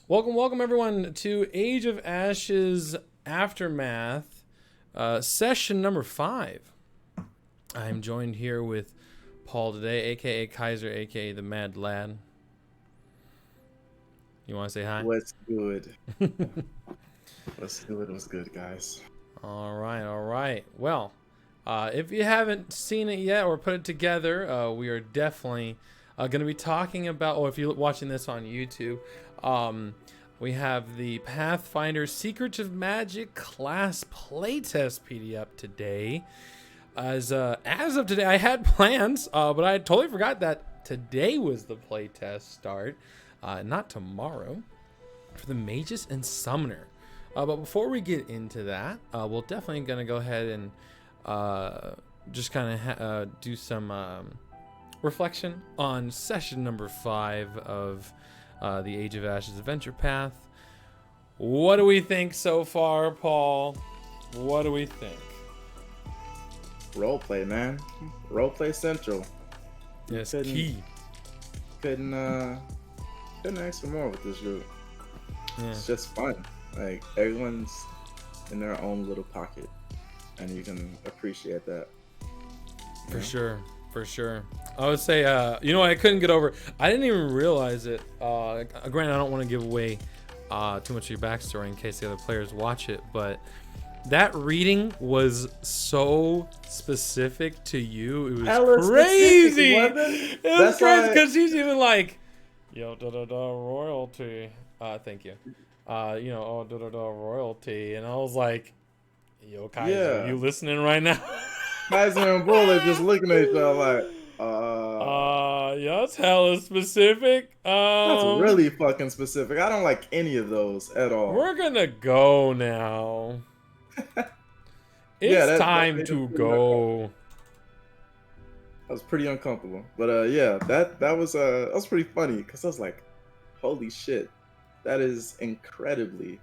Welcome everyone to Age of Ashes Aftermath, session number 5. I'm joined here with Paul today, aka Kaiser, aka the Mad Lad. You want to say hi? What's good? What's good, guys? All right. Well, if you haven't seen it yet or put it together, we are definitely going to be talking about, or if you're watching this on YouTube, we have the Pathfinder Secrets of Magic class playtest PDF today. As of today, I had plans, but I totally forgot that today was the playtest start, not tomorrow, for the Magus and Summoner. But before we get into that, we're definitely going to go ahead and just kind of do some reflection on session number 5 of the Age of Ashes Adventure Path. What do we think so far, Paul? What do we think? Roleplay, man. Roleplay central. Yes, key. Couldn't ask for more with this group. Yeah. It's just fun. Like, everyone's in their own little pocket, and you can appreciate that. For sure. I would say, I couldn't get over. I didn't even realize it. Granted, I don't want to give away too much of your backstory in case the other players watch it, but that reading was so specific to you. It was crazy. It was crazy because he's even like, yo, royalty. Thank you. Royalty, and I was like, yo, Kaiser, you listening right now? Kaiser and Bull are just looking at each other like, yeah, that's hella specific. That's really fucking specific. I don't like any of those at all. We're gonna go now. It's time to go. That was pretty uncomfortable, but that was pretty funny because I was like, holy shit, that is incredibly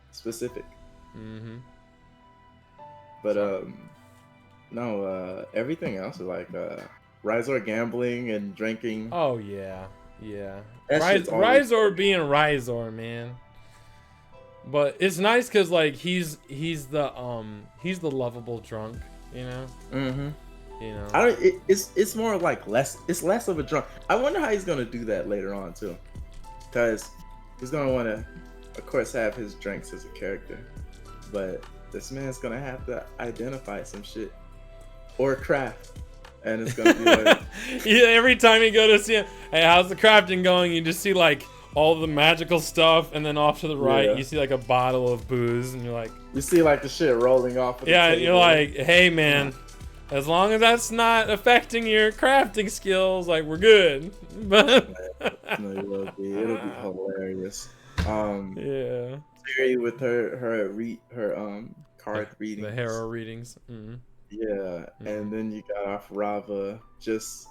specific. Mm-hmm. But no, everything else is like Rizor gambling and drinking. Oh yeah. Rizor being Rizor, man. But it's nice because like he's the lovable drunk, you know. Mm-hmm. You know. It's more like it's less of a drunk. I wonder how he's gonna do that later on too, because he's gonna want to, of course, have his drinks as a character, but this man's gonna have to identify some shit or craft, and it's gonna be like yeah. Every time you go to see him, hey, how's the crafting going? You just see like all the magical stuff, and then off to the right, you see like a bottle of booze, and you're like, you see like the shit rolling off. Of the and table. you're like, hey man, as long as that's not affecting your crafting skills, like we're good. But it'll be hilarious. Yeah. Terry with her card readings. The hero readings. Mm-hmm. Yeah, and then you got off Rava just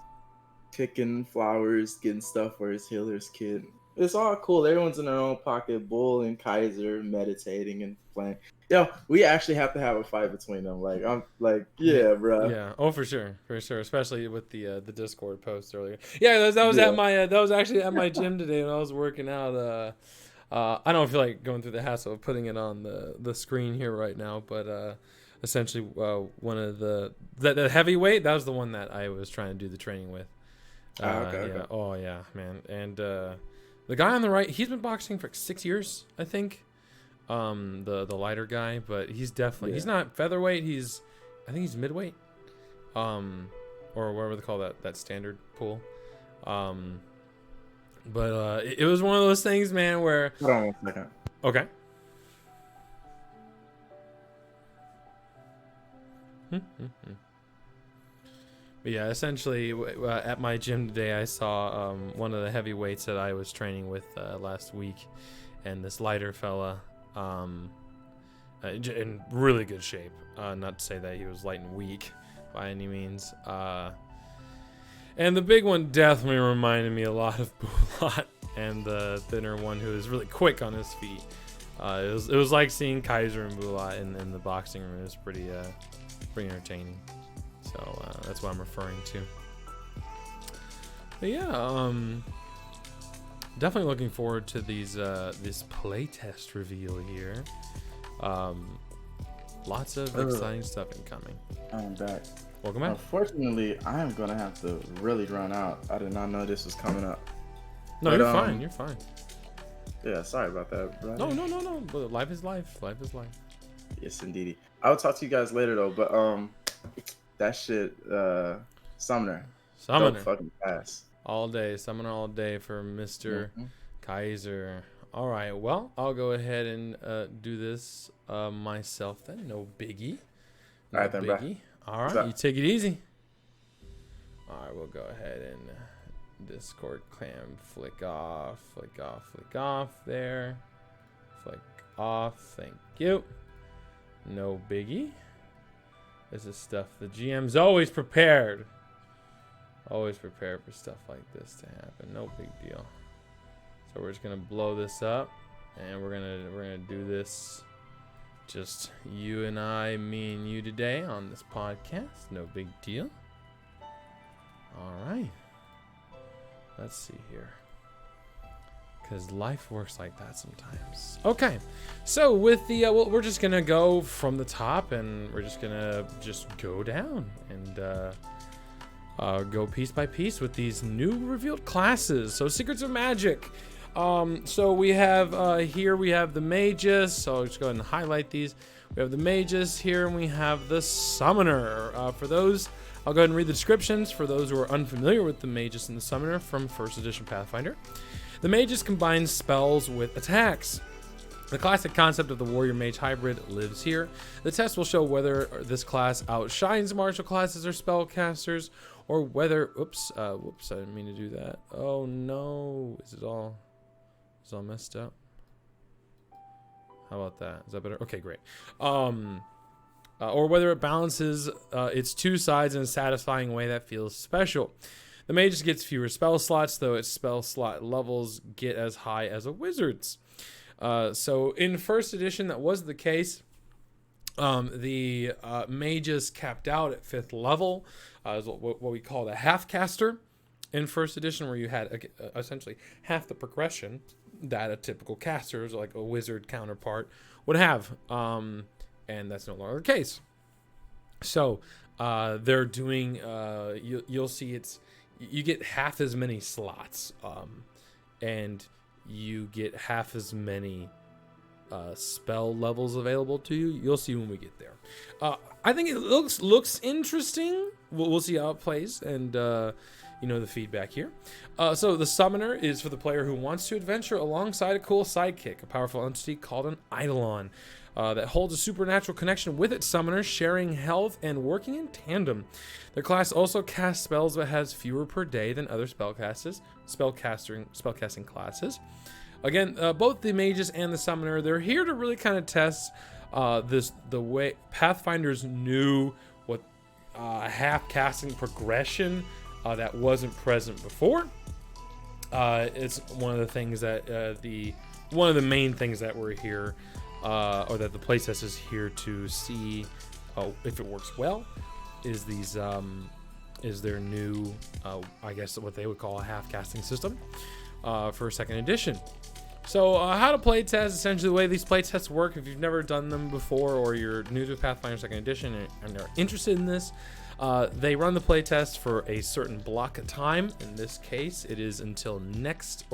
picking flowers, getting stuff for his healer's kid. It's all cool. Everyone's in their own pocket. Bull and Kaiser meditating and playing. Yo, we actually have to have a fight between them. Like, I'm like, yeah, bro. Yeah. Oh, for sure. Especially with the Discord post earlier. Yeah, that was at my that was actually at my gym today when I was working out. I don't feel like going through the hassle of putting it on the screen here right now, but essentially one of the heavyweight, that was the one that I was trying to do the training with. Okay. Yeah. Oh yeah, man. And the guy on the right, he's been boxing for 6 years, I think. The lighter guy, but he's definitely he's not featherweight. I think he's midweight, or whatever they call that standard pool. But it was one of those things, man, where. Hold on 1 second. Okay. But yeah, essentially, at my gym today, I saw one of the heavyweights that I was training with last week, and this lighter fella, in really good shape. Not to say that he was light and weak by any means. And the big one definitely reminded me a lot of Bulat, and the thinner one who is really quick on his feet. It was like seeing Kaiser and Bulat in the boxing room. It was pretty entertaining. So that's what I'm referring to. But yeah, definitely looking forward to these this playtest reveal here. Lots of exciting stuff incoming. I'm back. Welcome back. Unfortunately, I am gonna have to really run out. I did not know this was coming up. No, But, you're fine. You're fine. Yeah, sorry about that, brother. No. But life is life. Life is life. Yes, indeedy. I will talk to you guys later though. But that shit, Summoner. Summoner. Dope fucking pass. All day. Summoner all day for Mr. Kaiser. All right. Well, I'll go ahead and do this myself then. No biggie. No All right then, bro. All right. You take it easy. All right. We'll go ahead and Discord clam flick off there. Flick off. Thank you. No biggie. This is stuff the GM's always prepared. Always prepared for stuff like this to happen. No big deal. So we're just gonna blow this up, and we're gonna do this, just you and I, me and you today on this podcast. No big deal. All right. Let's see here. Because life works like that sometimes. Okay, so with the well, we're just gonna go from the top, and we're just gonna go down and go piece by piece with these new revealed classes. So Secrets of Magic. So we have here we have the Magus. So I'll just go ahead and highlight these. We have the Magus here, and we have the Summoner. For those, I'll go ahead and read the descriptions for those who are unfamiliar with the Magus and the Summoner from 1st edition Pathfinder. The Magus combines spells with attacks. The classic concept of the Warrior Mage hybrid lives here. The test will show whether this class outshines martial classes or spellcasters, or whether, whoops, I didn't mean to do that. Oh no, is it all messed up? How about that? Is that better? Okay, great. Or whether it balances its two sides in a satisfying way that feels special. The Mage gets fewer spell slots, though its spell slot levels get as high as a wizard's. So in 1st edition, that was the case. The Mages capped out at 5th level, is what we call the half caster in 1st edition, where you had essentially half the progression that a typical caster, like a wizard counterpart, would have. And that's no longer the case. So they're doing, you'll see you get half as many slots, and you get half as many spell levels available to you. You'll see when we get there. I think it looks interesting. We'll see how it plays, and the feedback here. So the Summoner is for the player who wants to adventure alongside a cool sidekick, a powerful entity called an Eidolon. That holds a supernatural connection with its summoner, sharing health and working in tandem. Their class also casts spells but has fewer per day than other spellcasting classes. Again, both the Mages and the Summoner, they're here to really kind of test the way Pathfinder's new half casting progression that wasn't present before. It's one of the things that one of the main things that we're here. Or that the playtest is here to see if it works well, is their new, I guess what they would call a half casting system for 2nd edition. So how to playtest, essentially the way these playtests work, if you've never done them before or you're new to Pathfinder 2nd edition and are interested in this, they run the playtest for a certain block of time. In this case, it is until next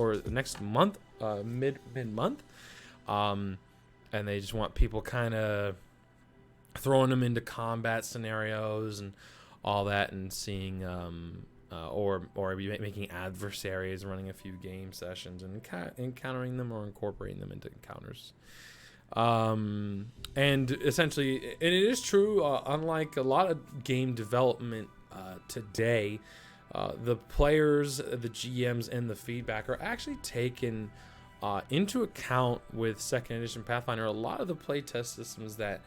month, mid-month. And they just want people kind of throwing them into combat scenarios and all that, and seeing, or making adversaries, running a few game sessions and encountering them or incorporating them into encounters. And essentially, and it is true, unlike a lot of game development today, the players, the GMs, and the feedback are actually taken into account with 2nd edition Pathfinder. A lot of the playtest systems that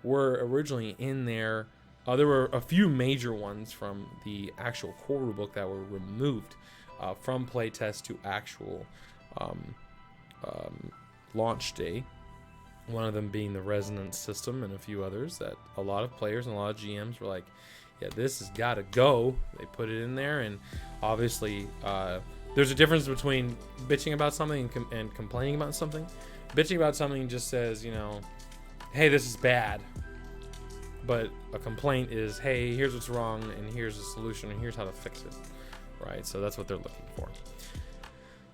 were originally in there, there were a few major ones from the actual core rulebook that were removed from playtest to actual launch day. One of them being the resonance system, and a few others that a lot of players and a lot of GMs were like, yeah, this has got to go. They put it in there, and obviously there's a difference between bitching about something and complaining about something. Bitching about something just says, you know, hey, this is bad. But a complaint is, hey, here's what's wrong, and here's the solution, and here's how to fix it. Right? So that's what they're looking for.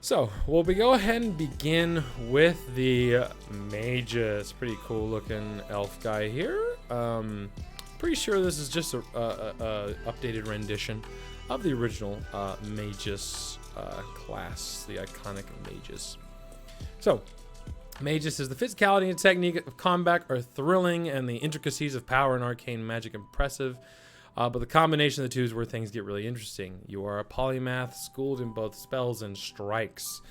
So we'll go ahead and begin with the Magus. Pretty cool looking elf guy here. Pretty sure this is just a updated rendition of the original Magus class, the iconic Magus. So Magus says the physicality and technique of combat are thrilling, and the intricacies of power and arcane magic impressive. But the combination of the two is where things get really interesting. You are a polymath, schooled in both spells and strikes.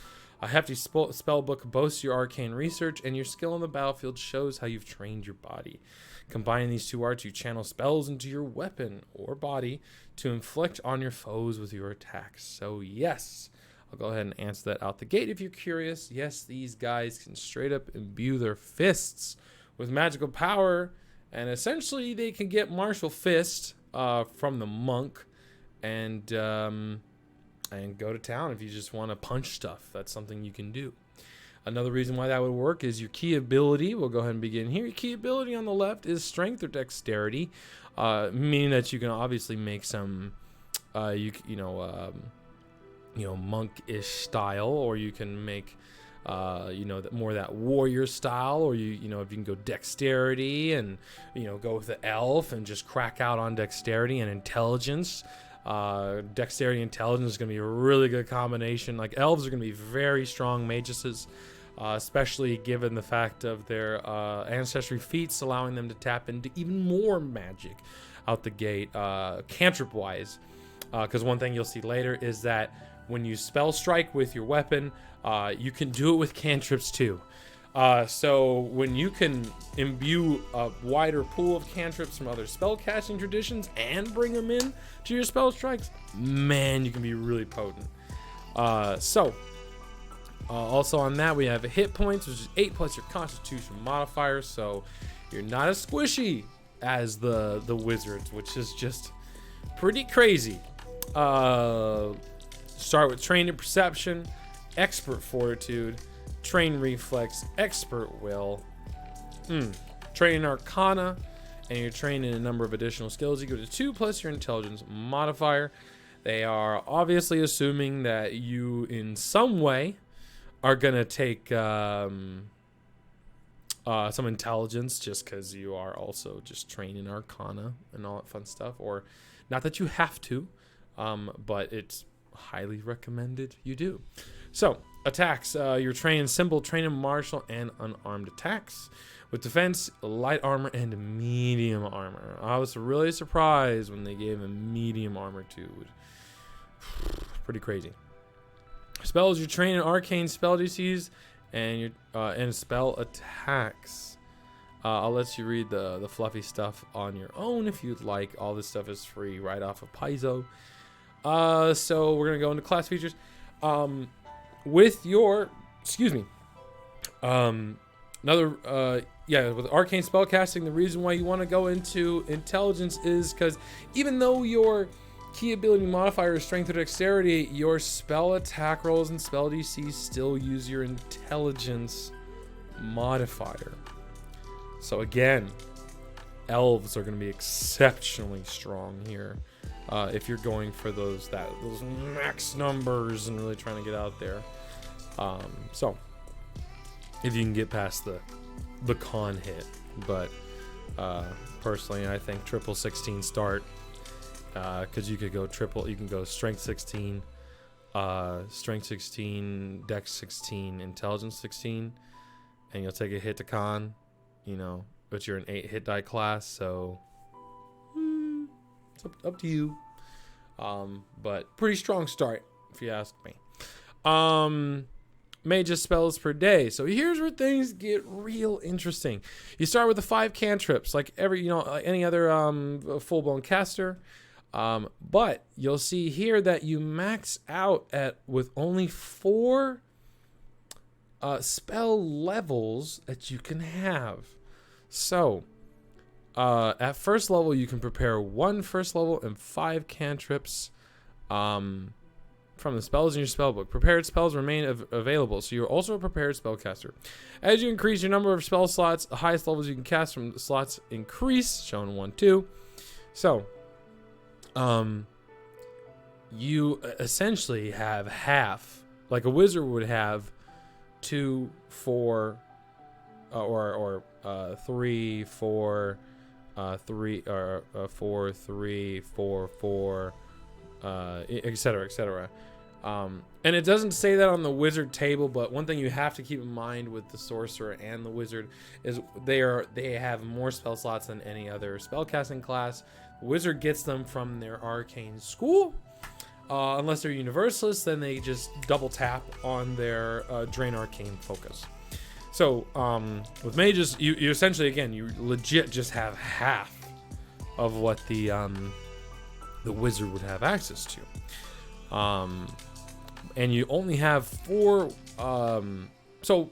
A hefty spell book boasts your arcane research, and your skill on the battlefield shows how you've trained your body. Combining these two arts, you channel spells into your weapon or body to inflict on your foes with your attacks. So yes, I'll go ahead and answer that out the gate if you're curious. Yes, these guys can straight up imbue their fists with magical power, and essentially they can get martial fist from the monk and go to town if you just want to punch stuff. That's something you can do. Another reason why that would work is your key ability. We'll go ahead and begin here. Your key ability on the left is strength or dexterity, meaning that you can obviously make some monk-ish style, or you can make more that warrior style, or if you can go dexterity and go with the elf and just crack out on dexterity and intelligence. Dexterity and intelligence is going to be a really good combination. Like, elves are going to be very strong maguses, especially given the fact of their ancestry feats allowing them to tap into even more magic out the gate, cantrip wise. Because one thing you'll see later is that when you spell strike with your weapon, you can do it with cantrips too. So when you can imbue a wider pool of cantrips from other spell casting traditions and bring them in to your spell strikes, man, you can be really potent. Also on that, we have hit points, which is 8 plus your constitution modifier. So you're not as squishy as the wizards, which is just pretty crazy. Start with trained in perception, expert fortitude, trained reflex, expert will, trained in arcana, and you're trained in a number of additional skills. You go to 2 plus your intelligence modifier. They are obviously assuming that you in some way are gonna take some intelligence, just because you are also just trained in arcana and all that fun stuff. Or not that you have to, but it's highly recommended you do. So attacks, you're trained in simple, trained in martial, and unarmed attacks. With defense, light armor, and medium armor. I was really surprised when they gave him medium armor too. Pretty crazy. Spells, you're trained in arcane spell DCs and spell attacks. I'll let you read the fluffy stuff on your own if you'd like. All this stuff is free right off of Paizo. So we're gonna go into class features. With arcane spellcasting, the reason why you want to go into intelligence is because even though your key ability modifier is strength or dexterity, your spell attack rolls and spell DCs still use your intelligence modifier. So again, elves are going to be exceptionally strong here. If you're going for those max numbers and really trying to get out there. So if you can get past the con hit, but personally I think triple 16 start, because you could go you can go strength 16, dex 16, intelligence 16, and you'll take a hit to con, but you're an 8 hit die class, so it's up to you. But pretty strong start if you ask me. Magus spells per day. So here's where things get real interesting. You start with the 5 cantrips, like any other full-blown caster. But you'll see here that you max out with only 4 spell levels that you can have. So at first level, you can prepare 1 first level and 5 cantrips. from the spells in your spellbook. Prepared spells remain available, so you're also a prepared spellcaster. As you increase your number of spell slots, the highest levels you can cast from the slots increase, shown 1, 2. So, you essentially have half, like a wizard would have 2, 4, or 3, 4, 3, or 4, 3, 4, 4, etc., etc. And it doesn't say that on the wizard table, but one thing you have to keep in mind with the sorcerer and the wizard is they have more spell slots than any other spellcasting class. The wizard gets them from their arcane school. Unless they're universalists, then they just double tap on their drain arcane focus. So with mages, you essentially, again, you legit just have half of what the wizard would have access to. And you only have 4. So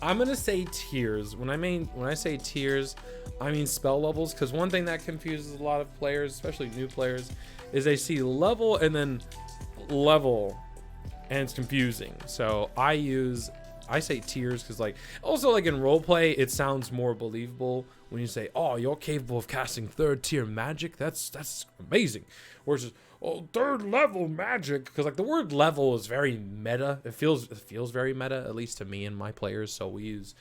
I'm gonna say tiers. When I say tiers, I mean spell levels, because one thing that confuses a lot of players, especially new players, is they see level and then level, and it's confusing. So I say tiers because, like, also, like, in roleplay, it sounds more believable when you say, "Oh, you're capable of casting 3rd tier magic. That's amazing." Or it's just, "Oh, 3rd level magic," because, like, the word level is very meta. It feels very meta, at least to me and my players. So we use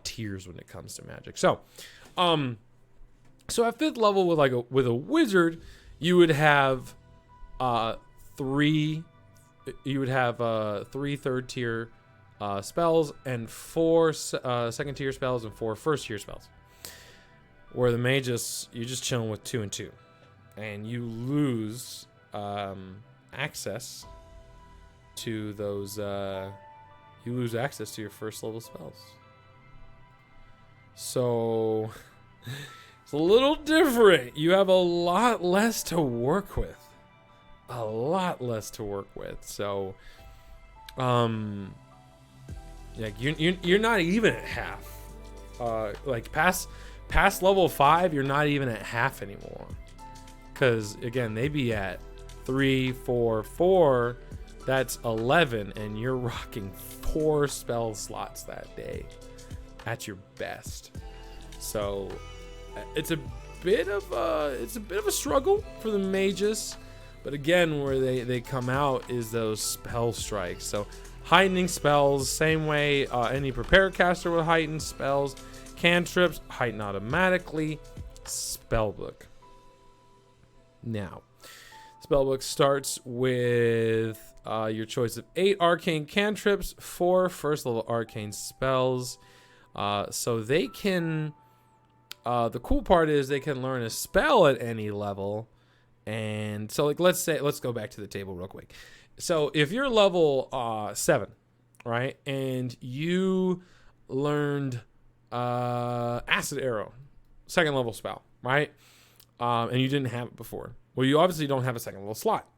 tiers when it comes to magic. So, so at 5th level with a wizard, you would have 3. You would have 3 3rd tier spells and 4 2nd tier spells and 4 1st tier spells. Where the mages, you're just chilling with 2 and 2, and you lose access to those. You lose access to your 1st level spells. So it's a little different. You have a lot less to work with. So, like you're not even at half. Like past level 5, you're not even at half anymore. Because again, they be at 3, 4, 4. That's 11, and you're rocking 4 spell slots that day at your best. So it's a bit of a struggle for the mages. But again, where they come out is those spell strikes. So heightening spells, same way any prepared caster would heighten spells. Cantrips, heighten automatically. Spellbook. Now, spellbook starts with your choice of 8 arcane cantrips, 4 1st level arcane spells. So they can, the cool part is they can learn a spell at any level. And so, like, let's go back to the table real quick. So if you're level 7, right, and you learned Acid Arrow, 2nd level spell, right, and you didn't have it before, well, you obviously don't have a 2nd level slot.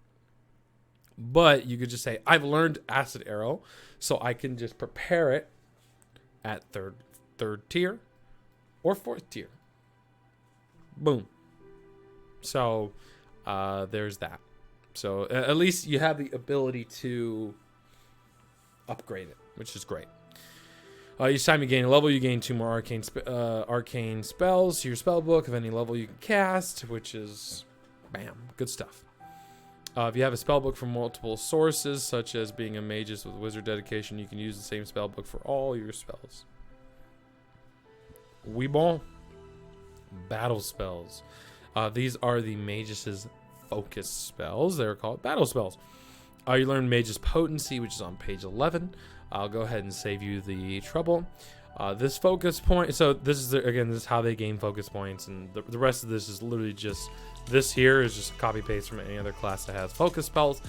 But you could just say, I've learned Acid Arrow, so I can just prepare it at third tier or 4th tier. Boom. So there's that. So at least you have the ability to upgrade it, which is great. Each time you gain a level, you gain 2 more arcane spells to your spell book of any level you can cast, which is, bam, good stuff. If you have a spell book from multiple sources, such as being a magus with wizard dedication, you can use the same spell book for all your spells. Oui bon. Battle spells. These are the magus' focus spells. They're called battle spells. You learn Magus Potency, which is on page 11. I'll go ahead and save you the trouble. This focus point, so this is how they gain focus points, and the rest of this is literally just, this here is just a copy paste from any other class that has focus spells.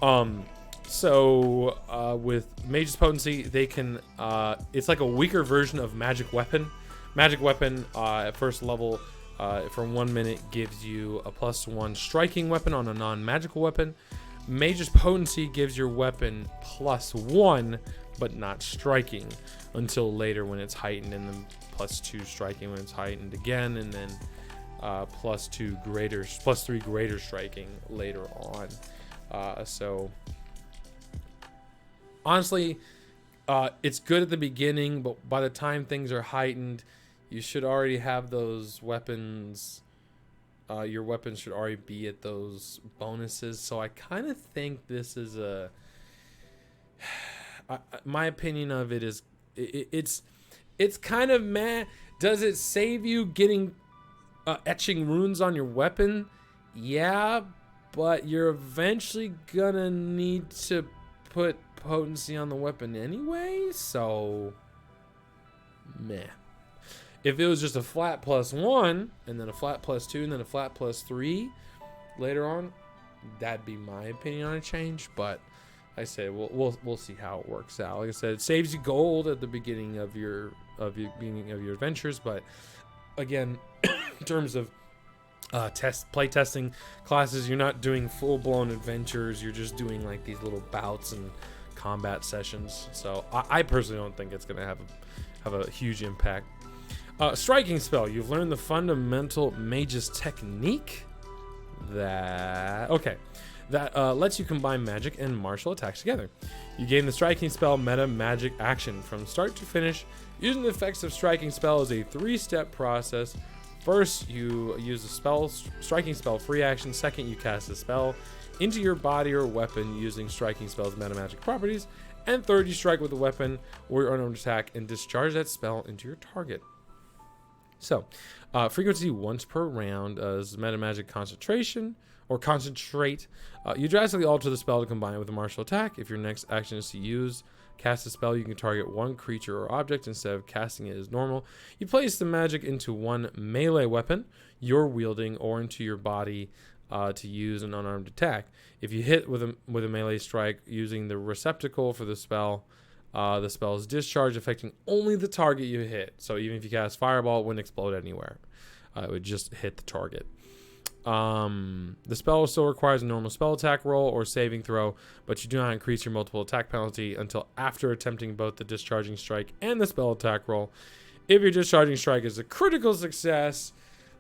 With Magus Potency, they can, it's like a weaker version of Magic Weapon. Magic Weapon at 1st level for 1 minute gives you a +1 striking weapon on a non-magical weapon. Magus Potency gives your weapon +1, but not striking until later when it's heightened, and then +2 striking when it's heightened again, and then +3 greater striking later on. So honestly, it's good at the beginning, but by the time things are heightened, you should already have those weapons. Your weapons should already be at those bonuses. So I kind of think this is my opinion of it is it's kind of meh. Does it save you getting etching runes on your weapon? Yeah, but you're eventually gonna need to put potency on the weapon anyway, so meh. If it was just a flat +1 and then a flat +2 and then a flat +3 later on, that'd be my opinion on a change. But I say we'll see how it works out. Like I said, it saves you gold at the beginning of your adventures, but again, in terms of play testing classes, you're not doing full-blown adventures. You're just doing like these little bouts and combat sessions. So I personally don't think it's gonna have a huge impact. Striking spell. You've learned the fundamental mage's technique that lets you combine magic and martial attacks together. You gain the striking spell meta magic action from start to finish. Using the effects of striking spell is a 3-step process. First, you use the striking spell free action. Second, you cast a spell into your body or weapon using striking spell's meta magic properties. And third, you strike with a weapon or your unarmed attack and discharge that spell into your target. So, frequency once per round is meta magic concentration or concentrate. You drastically alter the spell to combine it with a martial attack. If your next action is to cast a spell, you can target one creature or object instead of casting it as normal. You place the magic into one melee weapon you're wielding or into your body to use an unarmed attack. If you hit with a melee strike using the receptacle for the spell is discharged, affecting only the target you hit. So even if you cast Fireball, it wouldn't explode anywhere. It would just hit the target. The spell still requires a normal spell attack roll or saving throw, but you do not increase your multiple attack penalty until after attempting both the discharging strike and the spell attack roll. If your discharging strike is a critical success,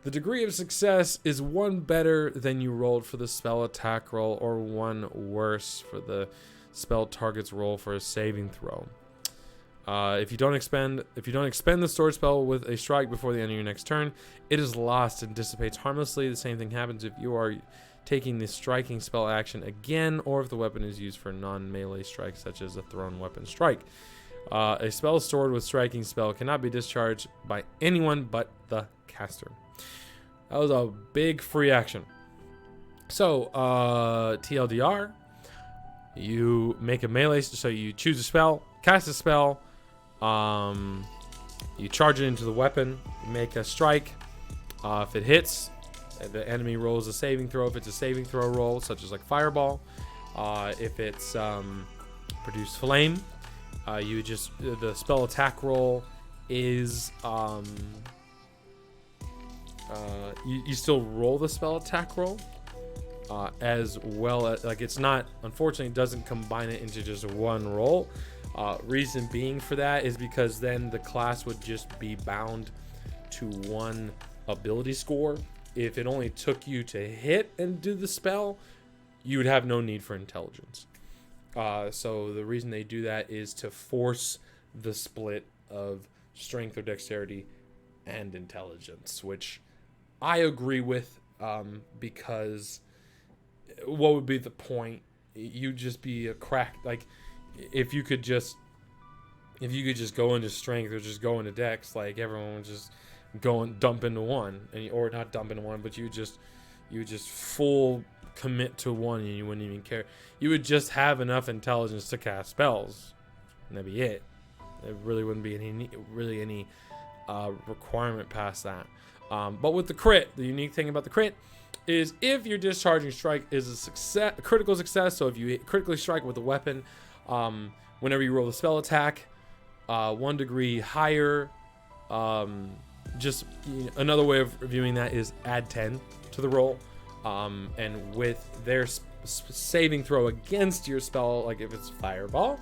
the degree of success is one better than you rolled for the spell attack roll or one worse for the spell target's roll for a saving throw. If you don't expend the sword spell with a strike before the end of your next turn, it is lost and dissipates harmlessly. The same thing happens if you are taking the striking spell action again, or if the weapon is used for non-melee strikes, such as a thrown weapon strike. A spell stored with striking spell cannot be discharged by anyone but the caster. That was a big free action. So, TLDR, you make a melee, so you choose a spell, cast a spell, you charge it into the weapon, make a strike. If it hits, the enemy rolls a saving throw. If it's a saving throw roll, such as like Fireball, if it's produce flame, the spell attack roll is you still roll the spell attack roll as well as, like, it's not, unfortunately, it doesn't combine it into just one roll. Reason being for that is because then the class would just be bound to one ability score. If it only took you to hit and do the spell, you would have no need for intelligence. So the reason they do that is to force the split of strength or dexterity and intelligence, which I agree with, because what would be the point? You'd just be a crack. Like, if you could just go into strength or just go into dex, like, everyone would just go and dump into one, or not dump into one, but you would just full commit to one, and you wouldn't even care. You would just have enough intelligence to cast spells, and that'd be it. There really wouldn't be any requirement past that. But with the crit, the unique thing about the crit is if your discharging strike is a critical success, so if you critically strike with a weapon, whenever you roll the spell attack, 1 degree higher, another way of viewing that is add 10 to the roll, and with their saving throw against your spell, like if it's Fireball,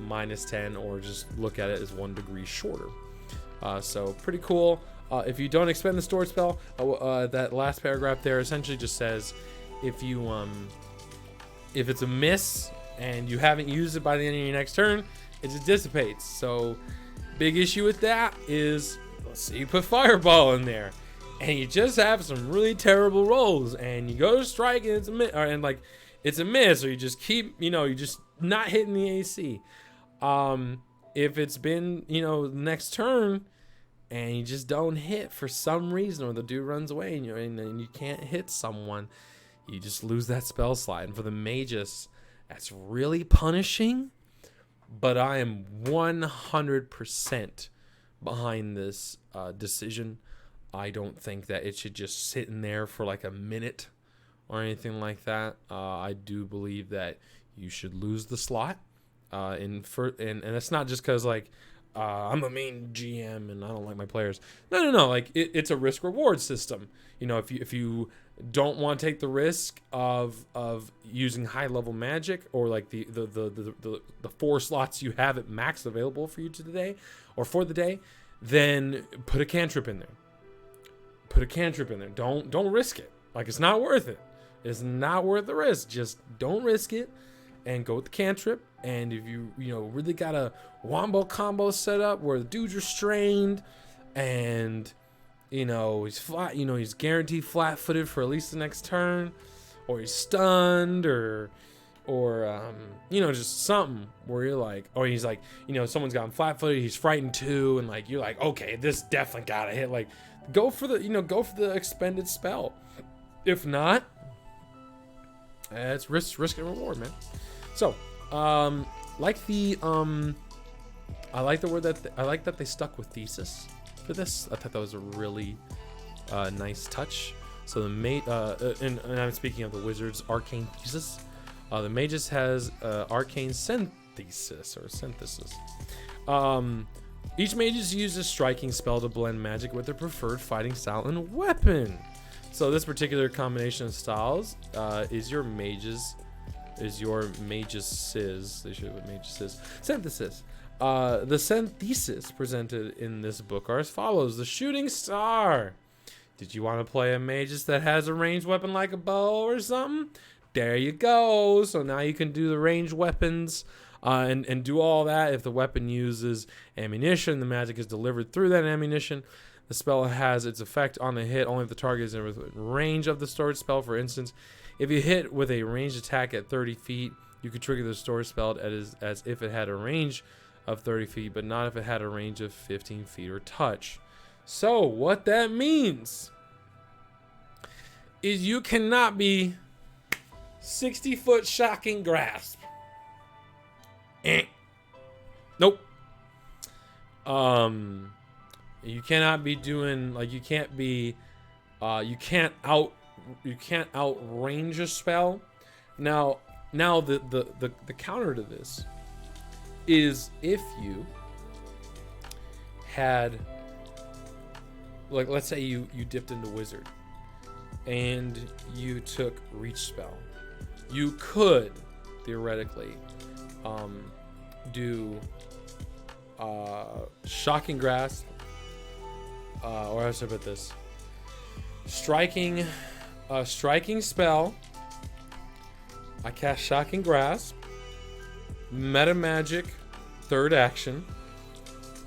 minus 10, or just look at it as 1 degree shorter. So pretty cool. If you don't expend the stored spell, that last paragraph there essentially just says if it's a miss, and you haven't used it by the end of your next turn, it just dissipates. So big issue with that is, let's say you put Fireball in there and you just have some really terrible rolls and you go to strike and it's a miss, it's a miss, or you just keep, you're just not hitting the AC. If it's been, next turn and you just don't hit for some reason, or the dude runs away and you can't hit someone, you just lose that spell slot. And for the mages, that's really punishing, but I am 100% behind this decision. I don't think that it should just sit in there for like a minute or anything like that. I do believe that you should lose the slot. And it's not just because I'm a main GM and I don't like my players. No. Like it's a risk reward system. If you don't want to take the risk of using high level magic, or like the 4 slots you have at max available for you today or for the day, then put a cantrip in there. Don't risk it. Like, it's not worth it. It's not worth the risk. Just don't risk it and go with the cantrip. And if you really got a wombo combo set up where the dude's restrained and he's flat, he's guaranteed flat-footed for at least the next turn, or he's stunned, or just something where you're like, or he's like, someone's got him flat-footed, he's frightened too, and like you're like, okay, this definitely gotta hit. Like, go for the expended spell. If not, it's risk and reward, man. So, I like the word I like that they stuck with thesis for this. I thought that was a really nice touch. So and I'm speaking of the wizard's arcane thesis. The magus has arcane synthesis. Each magus uses striking spell to blend magic with their preferred fighting style and weapon. So this particular combination of styles is your magus. They should have magus synthesis. The synthesis presented in this book are as follows: the shooting star. Did you want to play a magus that has a ranged weapon like a bow or something? There you go. So now you can do the ranged weapons and do all that. If the weapon uses ammunition, the magic is delivered through that ammunition. The spell has its effect on a hit only if the target is in range of the stored spell. For instance, if you hit with a ranged attack at 30 feet, you could trigger the stored spell as if it had a range of 30 feet, but not if it had a range of 15 feet or touch. So what that means is you cannot be 60-foot shocking grasp. Nope. You cannot be doing you can't outrange a spell. Now the counter to this is if you had, let's say you dipped into wizard and you took reach spell, you could theoretically do shocking grasp, or how should I put this? Striking spell. I cast shocking grasp, meta magic, third action,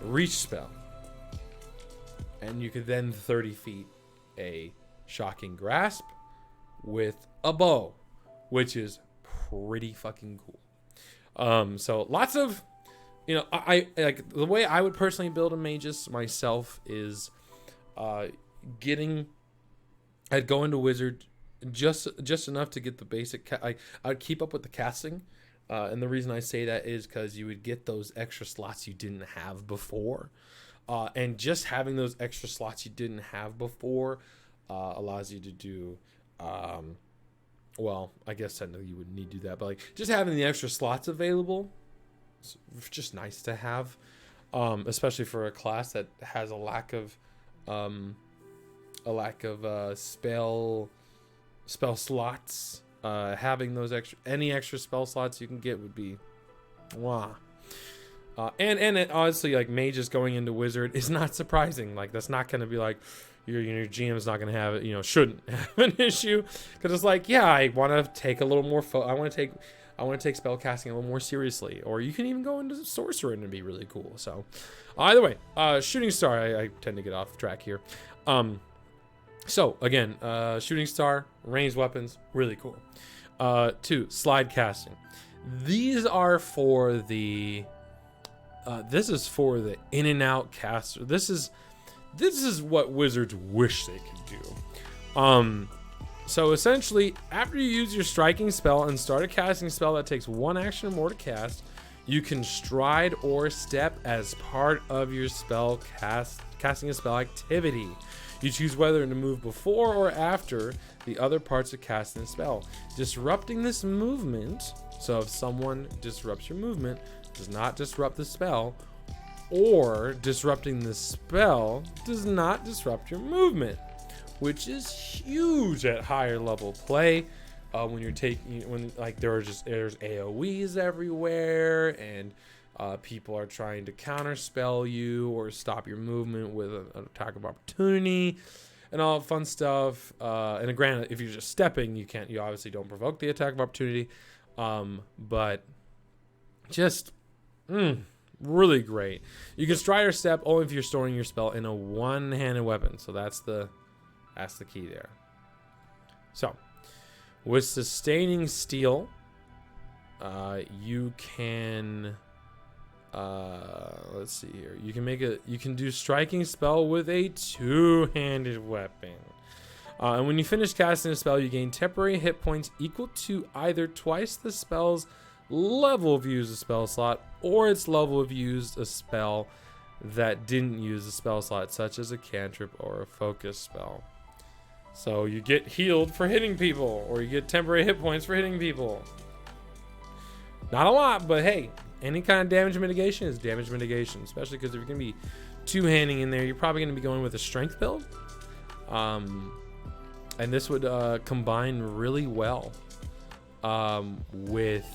reach spell, and you could then 30 feet a shocking grasp with a bow, which is pretty fucking cool. So lots of, I like the way I would personally build a magus myself is I'd go into wizard just enough to get the basic. I'd keep up with the casting, and the reason I say that is because you would get those extra slots you didn't have before, and just having those extra slots you didn't have before allows you to do. Well, I guess technically you wouldn't need to do that, but just having the extra slots available, it's just nice to have, especially for a class that has a lack of spell slots. Having those any extra spell slots you can get would be, wow. And it, honestly, mages going into wizard is not surprising. That's not going to be your GM is not going to have shouldn't have an issue, because it's yeah, I want to take a little more I want to take I want to take spell casting a little more seriously. Or you can even go into sorcerer and it'd be really cool. So either way, shooting star, I tend to get off track here. So again, shooting star, ranged weapons, really cool. 2, slide casting. These are for the this is for the in and out caster. This is what wizards wish they could do. So essentially, after you use your striking spell and start a casting spell that takes 1 action or more to cast, you can stride or step as part of your spell casting a spell activity. You choose whether to move before or after the other parts of casting the spell. Disrupting this movement, so if someone disrupts your movement, does not disrupt the spell, or disrupting the spell does not disrupt your movement, which is huge at higher level play. When you're taking, like there's AoEs everywhere, and people are trying to counterspell you or stop your movement with an attack of opportunity, and all fun stuff. And granted, if you're just stepping, you obviously don't provoke the attack of opportunity, but just really great. You can stride or step only if you're storing your spell in a one-handed weapon. So that's the key there. So with sustaining steel, you can let's see here. You can do striking spell with a two-handed weapon. And when you finish casting a spell, you gain temporary hit points equal to either twice the spell's level of use a spell slot, or its level of use a spell that didn't use a spell slot, such as a cantrip or a focus spell. So you get healed for hitting people, or you get temporary hit points for hitting people. Not a lot, but hey, any kind of damage mitigation is damage mitigation, especially because if you're going to be two-handing in there, you're probably going to be going with a strength build. And this would combine really well with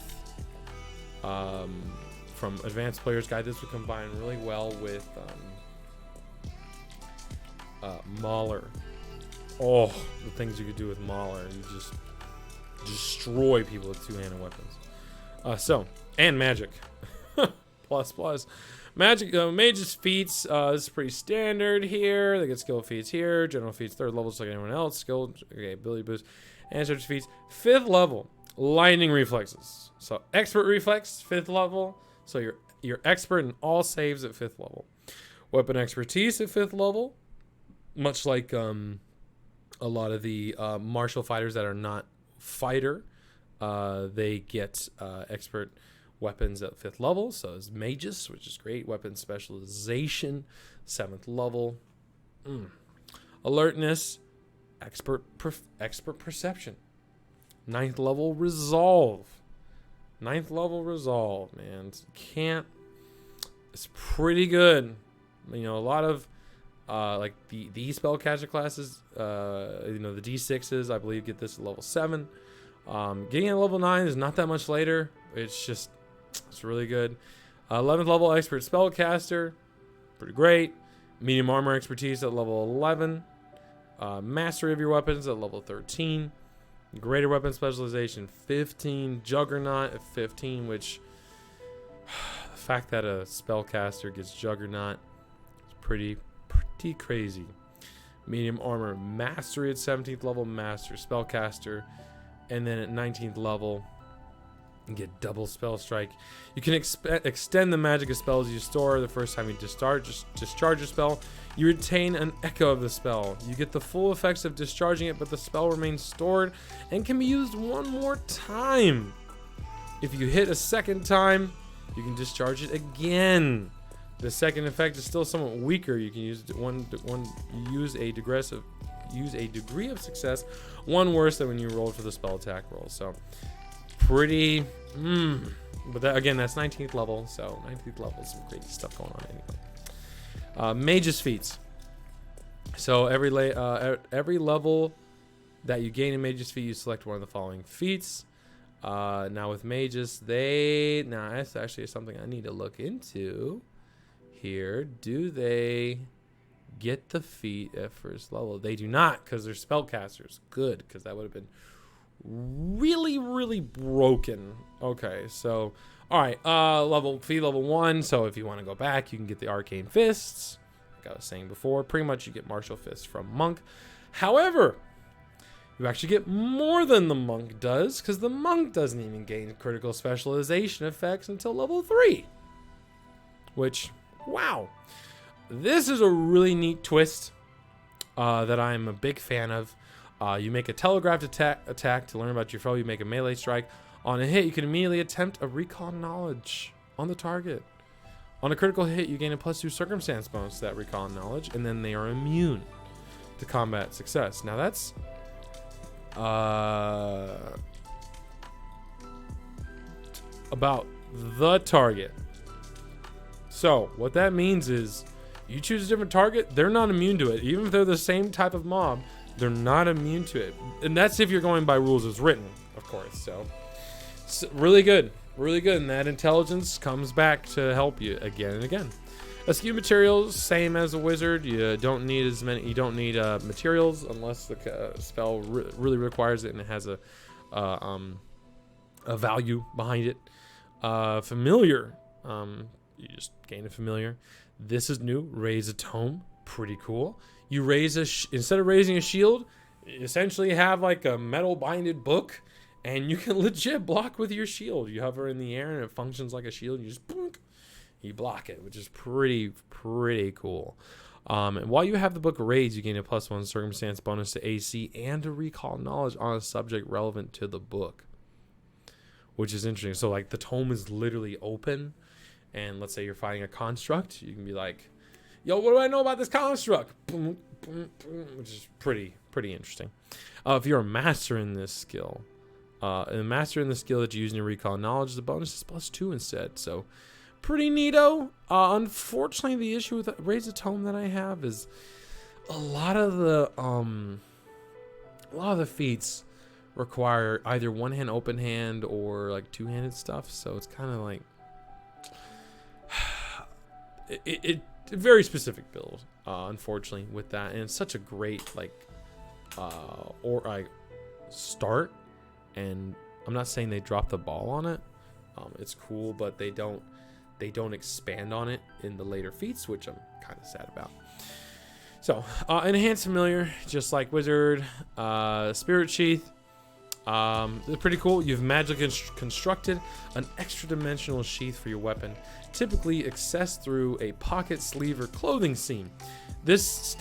from Advanced Player's Guide. This would combine really well with Mauler. Oh, the things you could do with Mauler. You just destroy people with two-handed weapons. And magic. plus. Magic, mage's feats, this is pretty standard here. They get skill feats here. General feats, 3rd level, just like anyone else. Skill, okay, ability boost. And search feats, 5th level. Lightning reflexes. So expert reflex, 5th level. So you're expert in all saves at 5th level. Weapon expertise at 5th level. Much like a lot of the martial fighters that are not fighter, they get expert weapons at 5th level. So is mages, which is great. Weapon specialization, 7th level. Alertness, expert perception. 9th level resolve. 9th level resolve, man. It's pretty good. You know, a lot of like the spellcaster classes, the D6s, I believe, get this at level 7. Getting at level 9 is not that much later. It's really good. 11th level expert spellcaster, pretty great. Medium armor expertise at level 11. Mastery of your weapons at level 13. Greater weapon specialization 15. Juggernaut at 15, which the fact that a spellcaster gets Juggernaut is pretty crazy. Medium armor mastery at 17th level, master spellcaster, and then at 19th level you get double spell strike. You can extend the magic of spells you store. The first time you discharge your spell, you retain an echo of the spell. You get the full effects of discharging it, but the spell remains stored and can be used one more time. If you hit a second time, you can discharge it again. The second effect is still somewhat weaker. You can use use a degree of success, one worse than when you rolled for the spell attack roll. So pretty, but that, again, that's 19th level. So 19th level, some crazy stuff going on anyway. Mage's feats. So every level that you gain in Mage's feat, you select one of the following feats. Now with mages, that's actually something I need to look into. Here, do they get the feat at first level? They do not, because they're spellcasters. Good, because that would have been really, really broken. Okay, so all right, level 1. So if you want to go back, you can get the arcane fists. Like I was saying before, pretty much you get martial fists from monk. However, you actually get more than the monk does, because the monk doesn't even gain critical specialization effects until level 3. Which, wow, this is a really neat twist that I'm a big fan of. You make a telegraphed attack to learn about your foe. You make a melee strike. On a hit, you can immediately attempt a recall knowledge on the target. On a critical hit, you gain a +2 circumstance bonus to that recall knowledge, and then they are immune to combat success. Now that's about the target. So what that means is you choose a different target, they're not immune to it. Even if they're the same type of mob, they're not immune to it. And that's if you're going by rules as written, of course. So really good. Really good. And that intelligence comes back to help you again and again. Askew materials, same as a wizard. You don't need as many. You don't need materials unless the spell really requires it and it has a value behind it. Familiar. You just gain a familiar. This is new. Raise a tome. Pretty cool. You raise instead of raising a shield, you essentially have like a metal binded book, and you can legit block with your shield. You hover in the air and it functions like a shield. You just boink, you block it, which is pretty cool. And while you have the book raised, you gain a +1 circumstance bonus to AC and to recall knowledge on a subject relevant to the book, which is interesting. So like the tome is literally open, and let's say you're fighting a construct, you can be like, yo, what do I know about this construct? Boom, boom, boom, which is pretty interesting. If you're a master in this skill, that you use in your recall knowledge, the bonus is +2 instead. So pretty neato. Unfortunately, the issue with Raise a Tome that I have is a lot of the feats require either one hand open hand or like two-handed stuff. So it's kind of like it very specific build, unfortunately, with that. And it's such a great start, and I'm not saying they dropped the ball on it. It's cool, but they don't expand on it in the later feats, which I'm kind of sad about. So enhanced familiar, just like wizard. Spirit sheath, they're pretty cool. You've magically constructed an extra dimensional sheath for your weapon, typically accessed through a pocket, sleeve, or clothing seam. This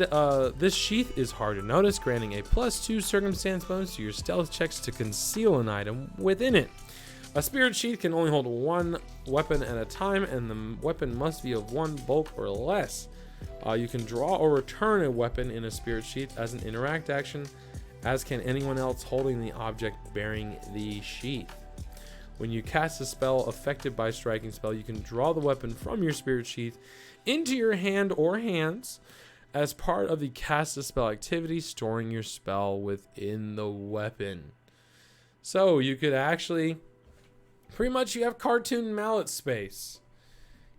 sheath is hard to notice, granting a +2 circumstance bonus to your stealth checks to conceal an item within it. A spirit sheath can only hold one weapon at a time, and the weapon must be of one bulk or less. You can draw or return a weapon in a spirit sheath as an interact action, as can anyone else holding the object bearing the sheath. When you cast a spell affected by striking spell, you can draw the weapon from your spirit sheath into your hand or hands as part of the cast a spell activity, storing your spell within the weapon. So you could actually, pretty much, you have cartoon mallet space.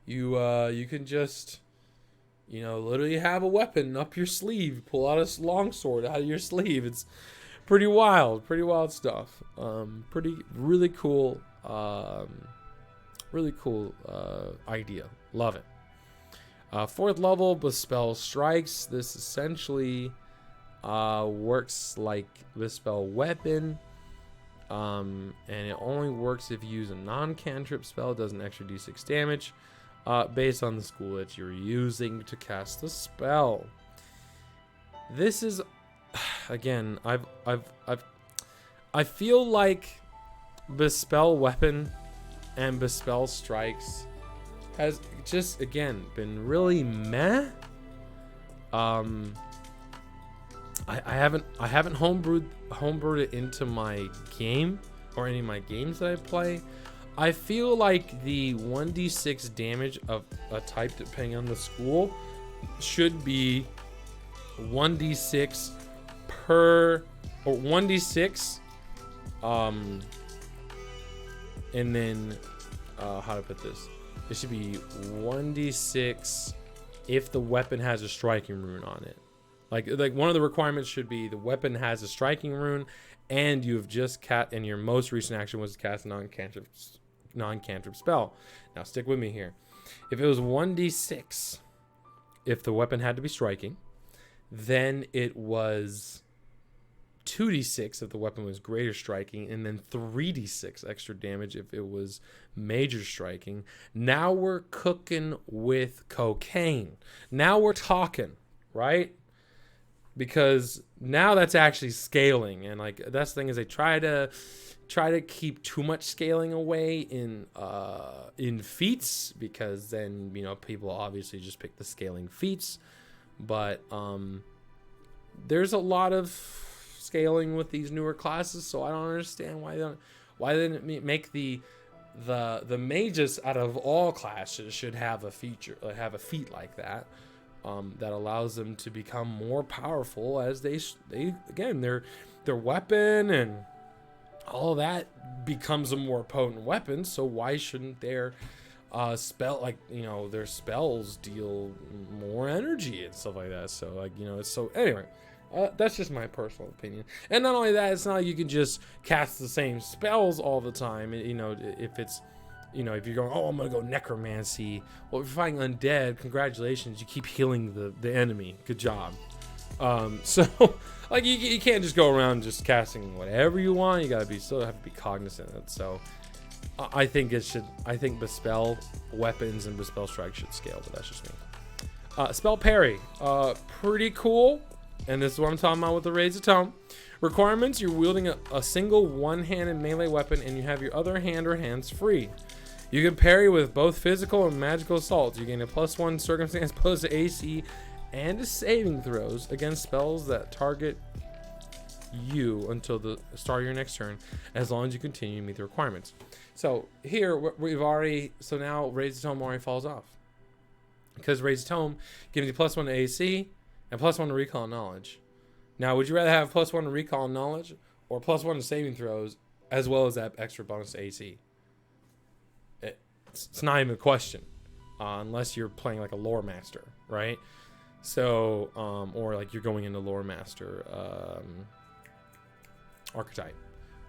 You can just, literally have a weapon up your sleeve, pull out a longsword out of your sleeve. It's pretty wild stuff. Really cool idea. Love it. 4th level, Bespell Strikes. This essentially works like Bespell Weapon, and it only works if you use a non-cantrip spell. It does an extra d6 damage based on the school that you're using to cast the spell. This is, again, I feel like Bespell Weapon and Bespell Strikes has just, again, been really meh. I haven't homebrewed it into my game or any of my games that I play. I feel like the 1d6 damage of a type, depending on the school, should be 1d6 per, or 1d6 and then how to put this, it should be 1d6 if the weapon has a striking rune on it. Like one of the requirements should be the weapon has a striking rune, and you've just and your most recent action was to cast a non-cantrip spell. Now stick with me here. If it was 1d6, if the weapon had to be striking, then it was 2d6 if the weapon was greater striking, and then 3d6 extra damage if it was major striking. Now we're cooking with cocaine. Now we're talking, right? Because now that's actually scaling, and like that's the thing is they try to keep too much scaling away in feats, because then people obviously just pick the scaling feats, but there's a lot of scaling with these newer classes, so I don't understand why they didn't make the mages out of all classes should have a feat like that. That allows them to become more powerful as they again their weapon and all that becomes a more potent weapon. So why shouldn't their their spells deal more energy and stuff like that? So anyway, that's just my personal opinion. And not only that, it's not like you can just cast the same spells all the time. If it's if you're going, oh, I'm going to go necromancy. Well, if you're fighting undead, congratulations. You keep healing the enemy. Good job. So, like, you can't just go around just casting whatever you want. You still have to be cognizant of it. So, I think Bespell weapons and Bespell strike should scale, but that's just me. Spell parry. Pretty cool. And this is what I'm talking about with the Raise the Tome. Requirements: you're wielding a single one-handed melee weapon, and you have your other hand or hands free. You can parry with both physical and magical assaults. You gain a +1 circumstance bonus to AC and to saving throws against spells that target you until the start of your next turn, as long as you continue to meet the requirements. So here so now Raise the Tome already falls off, because Raise the Tome gives you +1 to AC and +1 to recall and knowledge. Now, would you rather have +1 to recall and knowledge, or +1 to saving throws, as well as that extra bonus to AC? It's not even a question, unless you're playing like a lore master, right? So, or like you're going into lore master archetype,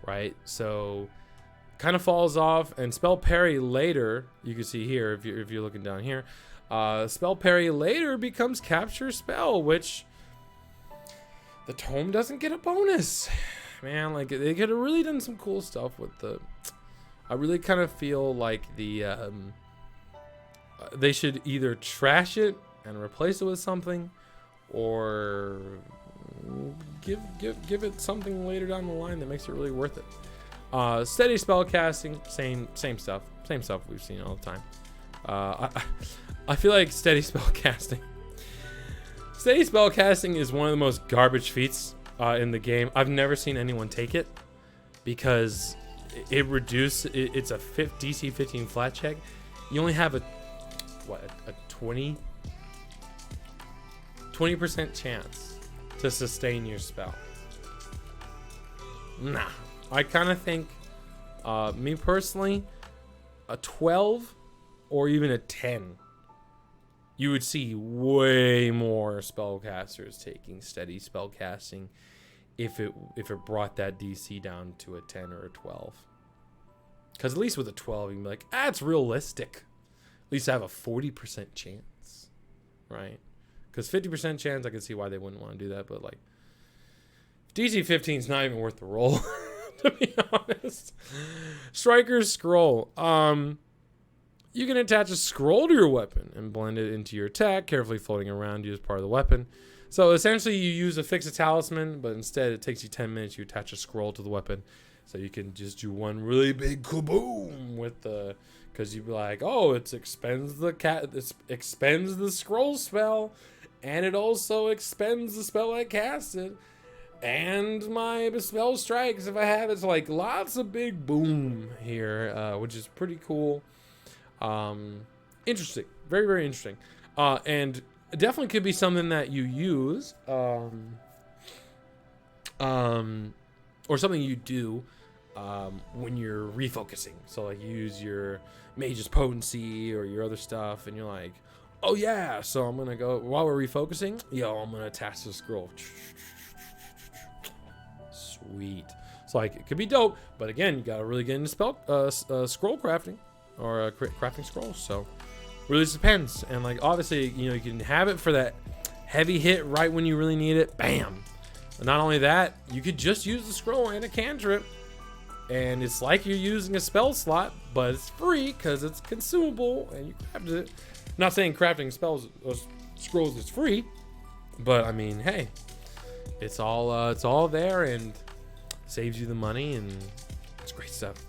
right? So, kind of falls off. And spell parry later, you can see here if you're looking down here, spell parry later becomes capture spell, which the tome doesn't get a bonus. Man, like they could have really done some cool stuff with the. I really kind of feel like they should either trash it and replace it with something, or give it something later down the line that makes it really worth it. Steady spell casting, same stuff we've seen all the time. I feel like steady spell casting is one of the most garbage feats in the game. I've never seen anyone take it, because it's a DC 15 flat check. You only have a 20% chance to sustain your spell. Nah, I kind of think, me personally, a 12 or even a 10, you would see way more spellcasters taking steady spellcasting if it brought that DC down to a 10 or a 12. Because at least with a 12, you can be like, it's realistic. At least I have a 40% chance, right? Because 50% chance, I can see why they wouldn't want to do that. But like, DC 15 is not even worth the roll, to be honest. Striker's Scroll. You can attach a scroll to your weapon and blend it into your attack, carefully floating around you as part of the weapon. So essentially, you use a fix a talisman, but instead it takes you 10 minutes. You attach a scroll to the weapon, so you can just do one really big kaboom with the, because you'd be like, oh, it expends the scroll spell, and it also expends the spell I casted, and my spell strikes if I have it. So like lots of big boom here, which is pretty cool. Interesting, very, very interesting, and definitely could be something that you use, or something you do, when you're refocusing. So like you use your mage's potency or your other stuff, and you're like, oh yeah, so I'm gonna go while we're refocusing. Yo, I'm gonna attach the scroll. Sweet. So like it could be dope, but again, you gotta really get into scroll crafting or crafting scrolls. So really just depends. And like obviously, you know, you can have it for that heavy hit right when you really need it. Bam. But not only that, you could just use the scroll and a cantrip, and it's like you're using a spell slot, but it's free because it's consumable and you crafted it. Not saying crafting spells or scrolls is free, but I mean, hey, it's all there and saves you the money, and it's great stuff.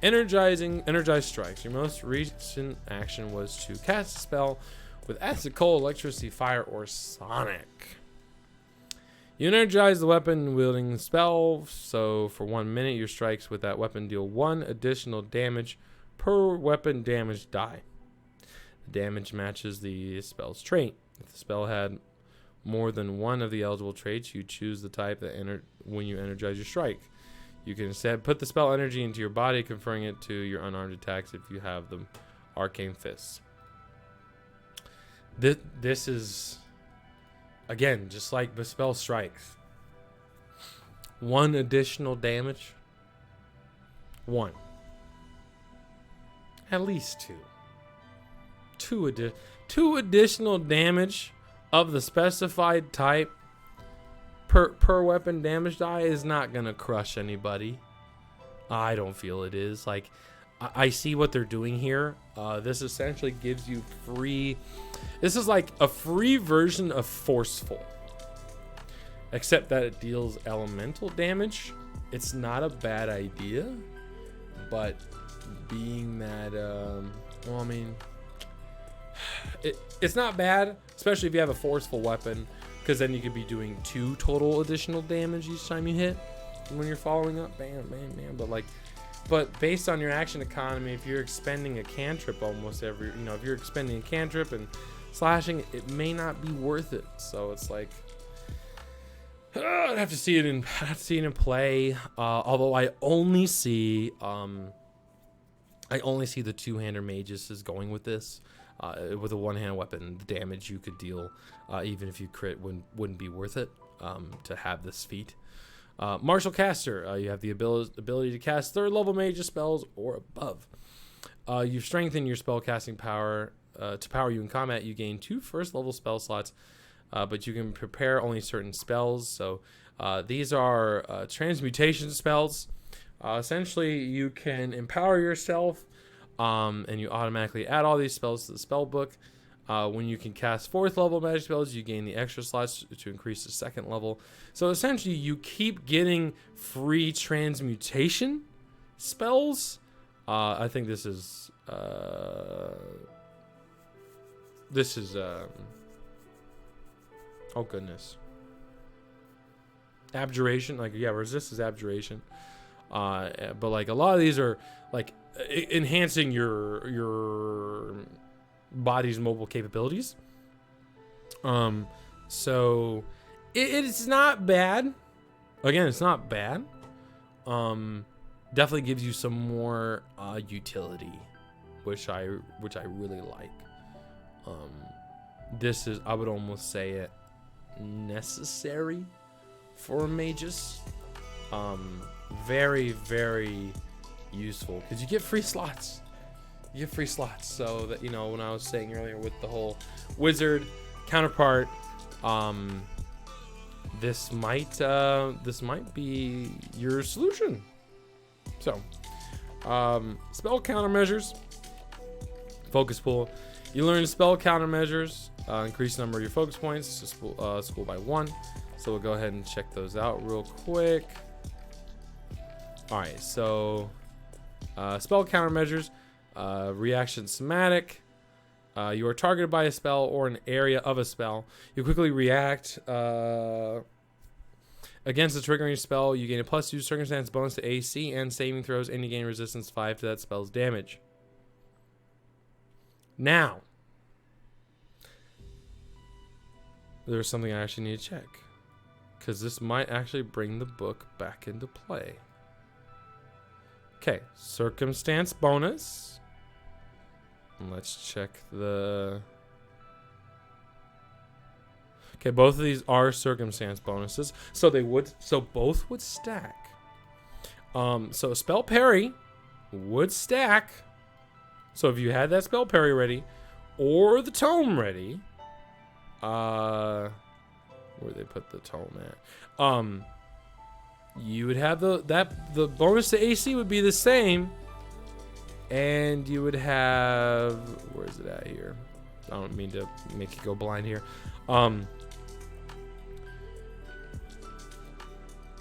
Energized strikes. Your most recent action was to cast a spell with acid, cold, electricity, fire, or sonic. You energize the weapon wielding spell, so for 1 minute, your strikes with that weapon deal 1 additional damage per weapon damage die. The damage matches the spell's trait. If the spell had more than one of the eligible traits, you choose the type that when you energize your strike. You can instead put the spell energy into your body, conferring it to your unarmed attacks if you have the arcane fists. This is, again, just like the spell strikes. 1 additional damage. 1. At least 2. 2 additional damage of the specified type per weapon damage die is not gonna crush anybody. I don't feel it is. Like, I see what they're doing here. This essentially gives you free. This is like a free version of forceful, except that it deals elemental damage. It's not a bad idea, but being that, well, I mean, it's not bad, especially if you have a forceful weapon, because then you could be doing 2 total additional damage each time you hit when you're following up. Bam, bam, bam. But based on your action economy, if you're expending a cantrip almost every, you know, if you're expending a cantrip and slashing, it may not be worth it. So it's like, I'd have to see it in play. Although I only see the 2-hander mages is going with this. With a one-hand weapon, the damage you could deal, even if you crit, wouldn't be worth it to have this feat. Martial caster, you have the ability to cast 3rd level mages spells or above. You strengthen your spell casting power to power you in combat. You gain 2 first level spell slots, but you can prepare only certain spells. So these are transmutation spells. Essentially, you can empower yourself. And you automatically add all these spells to the spell book. When you can cast 4th level magic spells, you gain the extra slots to increase the 2nd level. So essentially, you keep getting free transmutation spells. I think this is oh goodness, abjuration. Like, yeah, resist is abjuration. But like a lot of these are like enhancing your body's mobile capabilities. So it's not bad. Again, it's not bad. Definitely gives you some more utility, which I really like. This is, I would almost say it, necessary for mages. Very, very useful because you get free slots. So that, you know, when I was saying earlier with the whole wizard counterpart, this might be your solution. So, spell countermeasures, focus pool. You learn spell countermeasures, increase the number of your focus points to school by 1. So we'll go ahead and check those out real quick. All right, so spell countermeasures, reaction somatic. You are targeted by a spell or an area of a spell. You quickly react against the triggering spell. You gain a +2 circumstance bonus to AC and saving throws, and you gain resistance 5 to that spell's damage. Now, there's something I actually need to check, because this might actually bring the book back into play. Okay, circumstance bonus. Let's check the... Okay, both of these are circumstance bonuses, so both would stack. So spell parry would stack. So if you had that spell parry ready, or the tome ready, where they put the tome at, you would have the bonus to AC would be the same, and you would have, where is it at here? I don't mean to make you go blind here.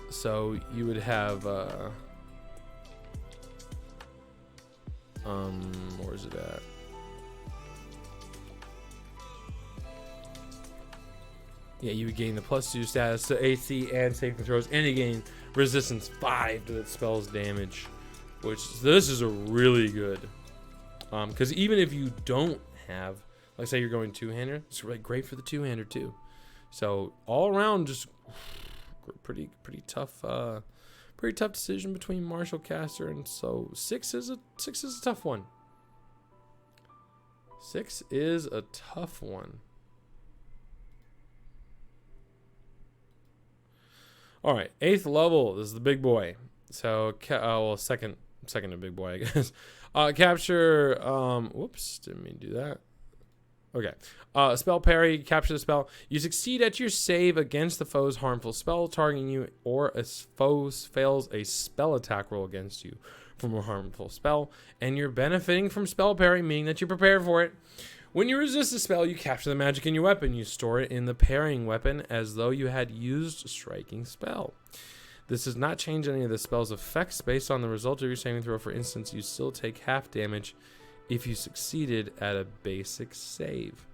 So you would have where is it at? Yeah, you would gain the +2 status to AC and saving throws, and you gain resistance 5 to its spell's damage, which this is a really good. Because even if you don't have, like say you're going two-hander, it's really great for the two-hander too. So all around, just pretty tough decision between Martial Caster, and so 6 is a tough one. 6 is a tough one. All right, 8th level. This is the big boy. So, well, second to big boy, I guess. Capture. Whoops, didn't mean to do that. Okay. Spell parry. Capture the spell. You succeed at your save against the foe's harmful spell targeting you, or a foe fails a spell attack roll against you from a harmful spell, and you're benefiting from spell parry, meaning that you're prepared for it. When you resist a spell, you capture the magic in your weapon. You store it in the parrying weapon as though you had used a striking spell. This does not change any of the spell's effects based on the result of your saving throw. For instance, you still take half damage if you succeeded at a basic save.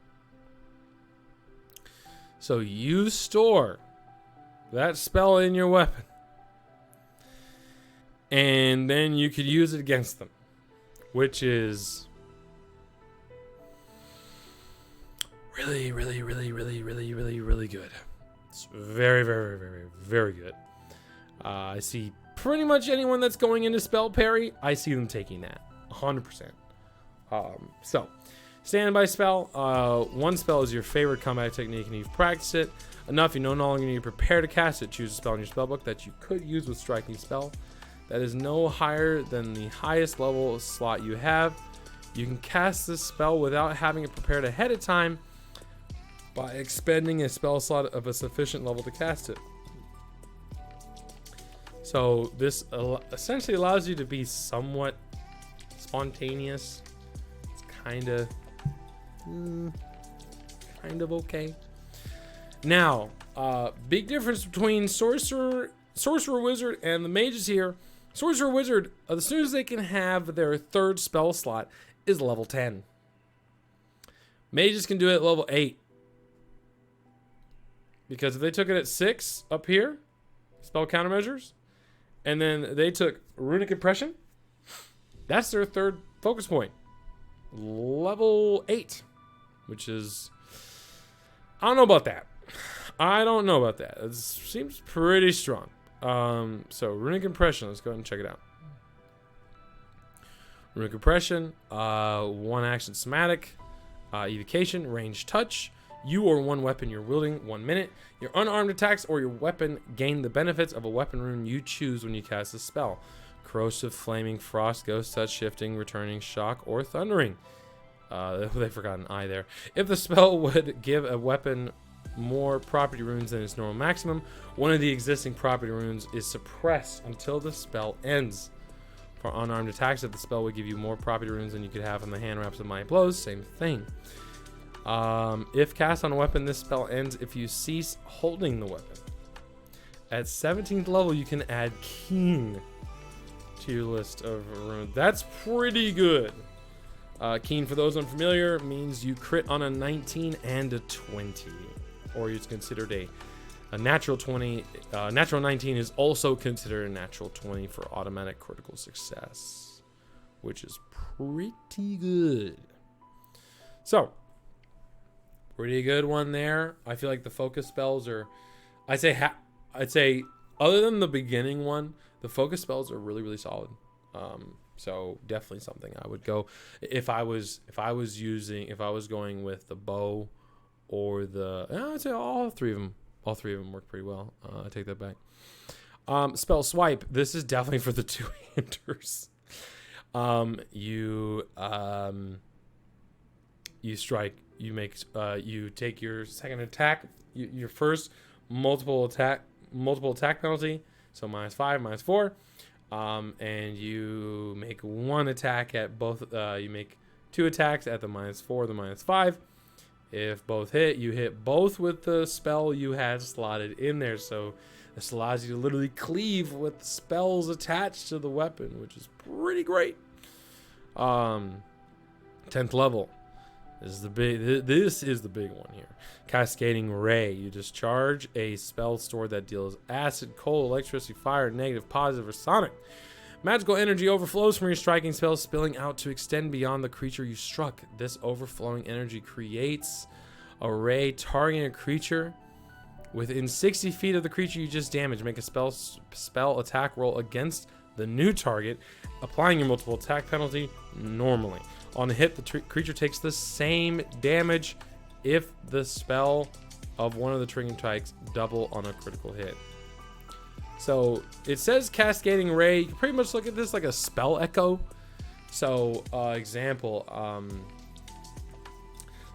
So you store that spell in your weapon, and then you could use it against them, which is really good. It's very good. I see pretty much anyone that's going into spell parry, I see them taking that 100%. So standby spell. One spell is your favorite combat technique and you've practiced it enough you no longer need to prepare to cast it. Choose a spell in your spellbook that you could use with striking spell that is no higher than the highest level slot you have. You can cast this spell without having it prepared ahead of time by expending a spell slot of a sufficient level to cast it. So this essentially allows you to be somewhat spontaneous. It's kind of okay. Now, big difference between Sorcerer Wizard and the mages here. Sorcerer Wizard, as soon as they can have their third spell slot, is level 10. Mages can do it at level 8. Because if they took it at 6 up here, spell countermeasures, and then they took Runic Impression, that's their third focus point. Level 8, which is, I don't know about that. It seems pretty strong. So Runic Impression, let's go ahead and check it out. Runic Impression, 1 action somatic, evocation, range touch. You or one weapon you're wielding, 1 minute. Your unarmed attacks or your weapon gain the benefits of a weapon rune you choose when you cast a spell. Corrosive, flaming, frost, ghost touch, shifting, returning, shock, or thundering. They forgot an I there. If the spell would give a weapon more property runes than its normal maximum, one of the existing property runes is suppressed until the spell ends. For unarmed attacks, if the spell would give you more property runes than you could have on the hand wraps of Mighty Blows, same thing. If cast on a weapon, this spell ends if you cease holding the weapon. At 17th level, you can add Keen to your list of runes. That's pretty good. Keen, for those unfamiliar, means you crit on a 19 and a 20. Or it's considered a natural 20. Natural 19 is also considered a natural 20 for automatic critical success, which is pretty good. So, pretty good one there. I feel like the focus spells are, I'd say other than the beginning one, the focus spells are really solid. So definitely something I would go if I was going with the bow or I'd say all three of them work pretty well. I take that back. Spell swipe. This is definitely for the two-handers. You strike. You take your second attack. Your first multiple attack penalty. So -5, -4. And you make one attack at both. You make 2 attacks at the -4, the -5. If both hit, you hit both with the spell you had slotted in there. So this allows you to literally cleave with spells attached to the weapon, which is pretty great. 10th level. This is the big one here. Cascading Ray. You discharge a spell sword that deals acid, cold, electricity, fire, negative, positive, or sonic. Magical energy overflows from your striking spells, spilling out to extend beyond the creature you struck. This overflowing energy creates a ray targeting a creature within 60 feet of the creature you just damaged. Make a spell attack roll against the new target, applying your multiple attack penalty normally. On a hit, the creature takes the same damage if the spell of one of the triggering types double on a critical hit. So it says Cascading Ray. You can pretty much look at this like a spell echo. So example,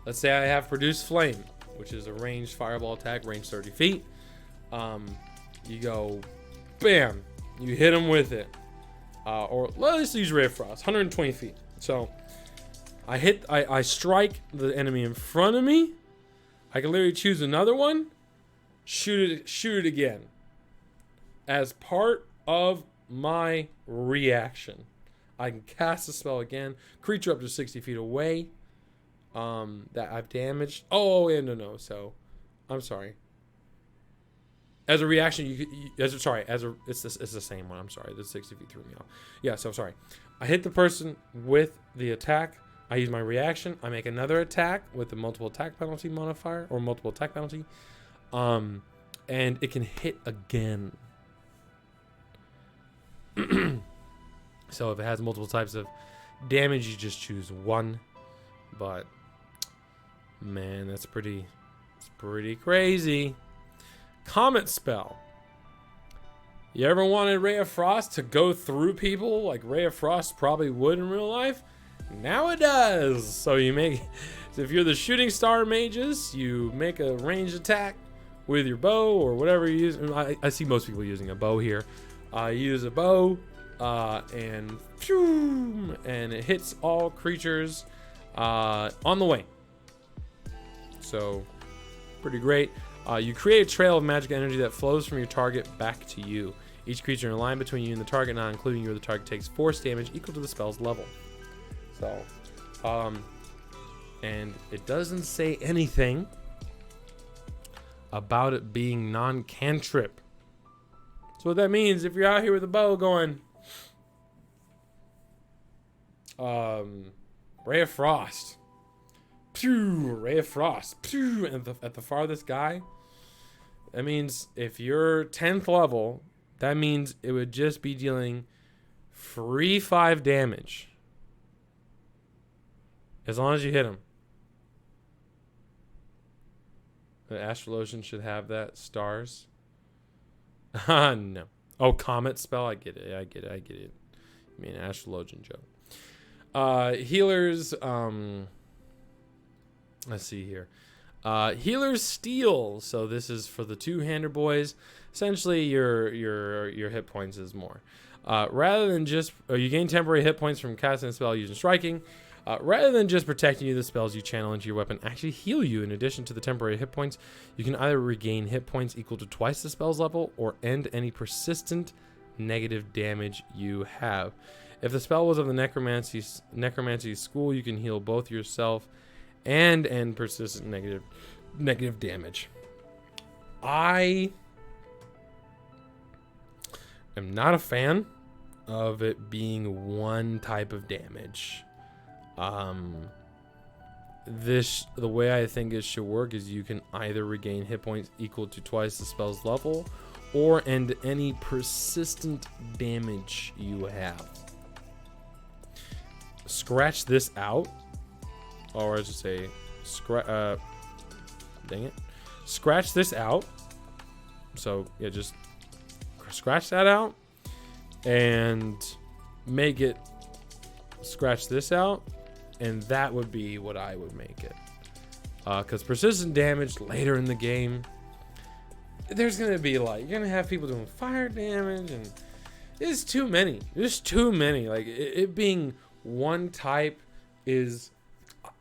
let's say I have Produce Flame, which is a ranged fireball attack, range 30 feet. You go, bam, you hit him with it. Or let's use Ray of Frost, 120 feet. So I strike the enemy in front of me. I can literally choose another one, shoot it again. As part of my reaction, I can cast the spell again. Creature up to 60 feet away that I've damaged. Oh, yeah, no. So, I'm sorry. As a reaction, it's the same one. I'm sorry. The 60 feet threw me off. Yeah, so sorry. I hit the person with the attack. I use my reaction. I make another attack with the multiple attack penalty modifier or multiple attack penalty. And it can hit again. So if it has multiple types of damage, you just choose one. But man, it's pretty crazy. Comet spell. You ever wanted Ray of Frost to go through people like Ray of Frost probably would in real life? Now it does. So if you're the shooting star mages, you make a ranged attack with your bow or whatever you use. I see most people using a bow here. Use a bow and it hits all creatures on the way. So pretty great. You create a trail of magic energy that flows from your target back to you. Each creature in a line between you and the target, not including you or the target, takes force damage equal to the spell's level. So, and it doesn't say anything about it being non-cantrip. So what that means, if you're out here with a bow going, Ray of Frost, pew, Ray of Frost, pew, at the farthest guy, that means if you're 10th level, that means it would just be dealing free 5 damage. As long as you hit him. The Astrologian should have that. Stars. No. Oh, Comet spell. I get it. I mean, Astrologian joke. Healers. Let's see here. Healer's Steel. So this is for the two-hander boys. Essentially, your hit points is more. Rather than just you gain temporary hit points from casting a spell using striking. Rather than just protecting you, the spells you channel into your weapon actually heal you. In addition to the temporary hit points, you can either regain hit points equal to twice the spell's level or end any persistent negative damage you have. If the spell was of the necromancy school, you can heal both yourself and end persistent negative damage. I am not a fan of it being one type of damage. The way I think it should work is you can either regain hit points equal to twice the spell's level or end any persistent damage you have. scratch this out, or I should say, dang it, scratch this out. So yeah, just scratch that out and make it scratch this out, and that would be what I would make it. Because persistent damage later in the game, there's gonna be like, you're gonna have people doing fire damage, and it's too many. There's too many. Like it being one type is,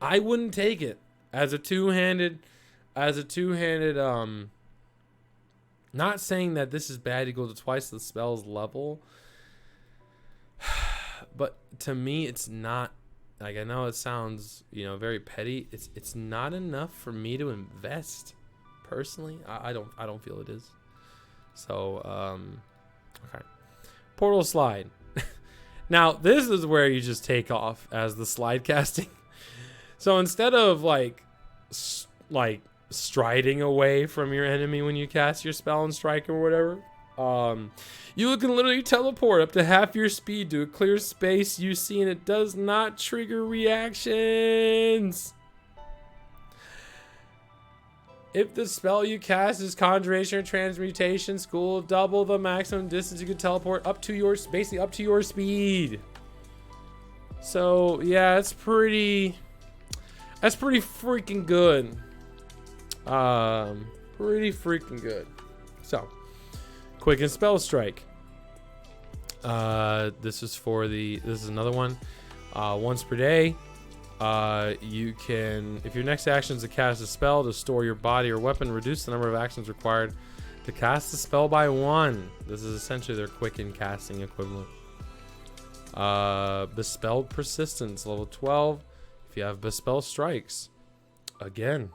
I wouldn't take it as a two-handed. Not saying that this is bad equal to twice the spell's level, but to me it's not. Like, I know it sounds, very petty. It's not enough for me to invest personally. I don't feel it is. So okay, portal slide. Now this is where you just take off as the slide casting. So instead of like striding away from your enemy when you cast your spell and strike or whatever, you can literally teleport up to half your speed to a clear space you see, and it does not trigger reactions. If the spell you cast is Conjuration or Transmutation, school, double the maximum distance you can teleport up to your, basically up to your speed. So yeah, that's pretty freaking good. Pretty freaking good. So, Quicken Spell Strike. This is another one. Once per day. You can, if your next action is to cast a spell to store your body or weapon, reduce the number of actions required to cast the spell by 1. This is essentially their quicken casting equivalent. Bespelled Persistence, level 12. If you have Bespelled Strikes, again,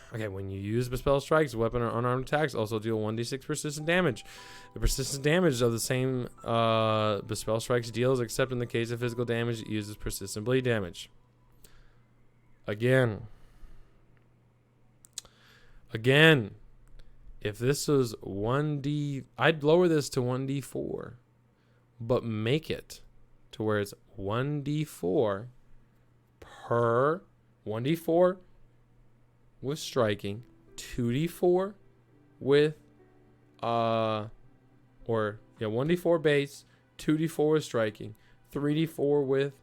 when you use Bespelled Strikes, weapon or unarmed attacks also deal 1d6 persistent damage. The persistent damage of the same Bespelled Strikes deals, except in the case of physical damage, it uses persistent bleed damage. Again, if this was 1d, I'd lower this to 1d4, but make it to where it's 1d4 per 1d4 with striking, 2d4 with 1d4 base, 2d4 with striking, 3d4 with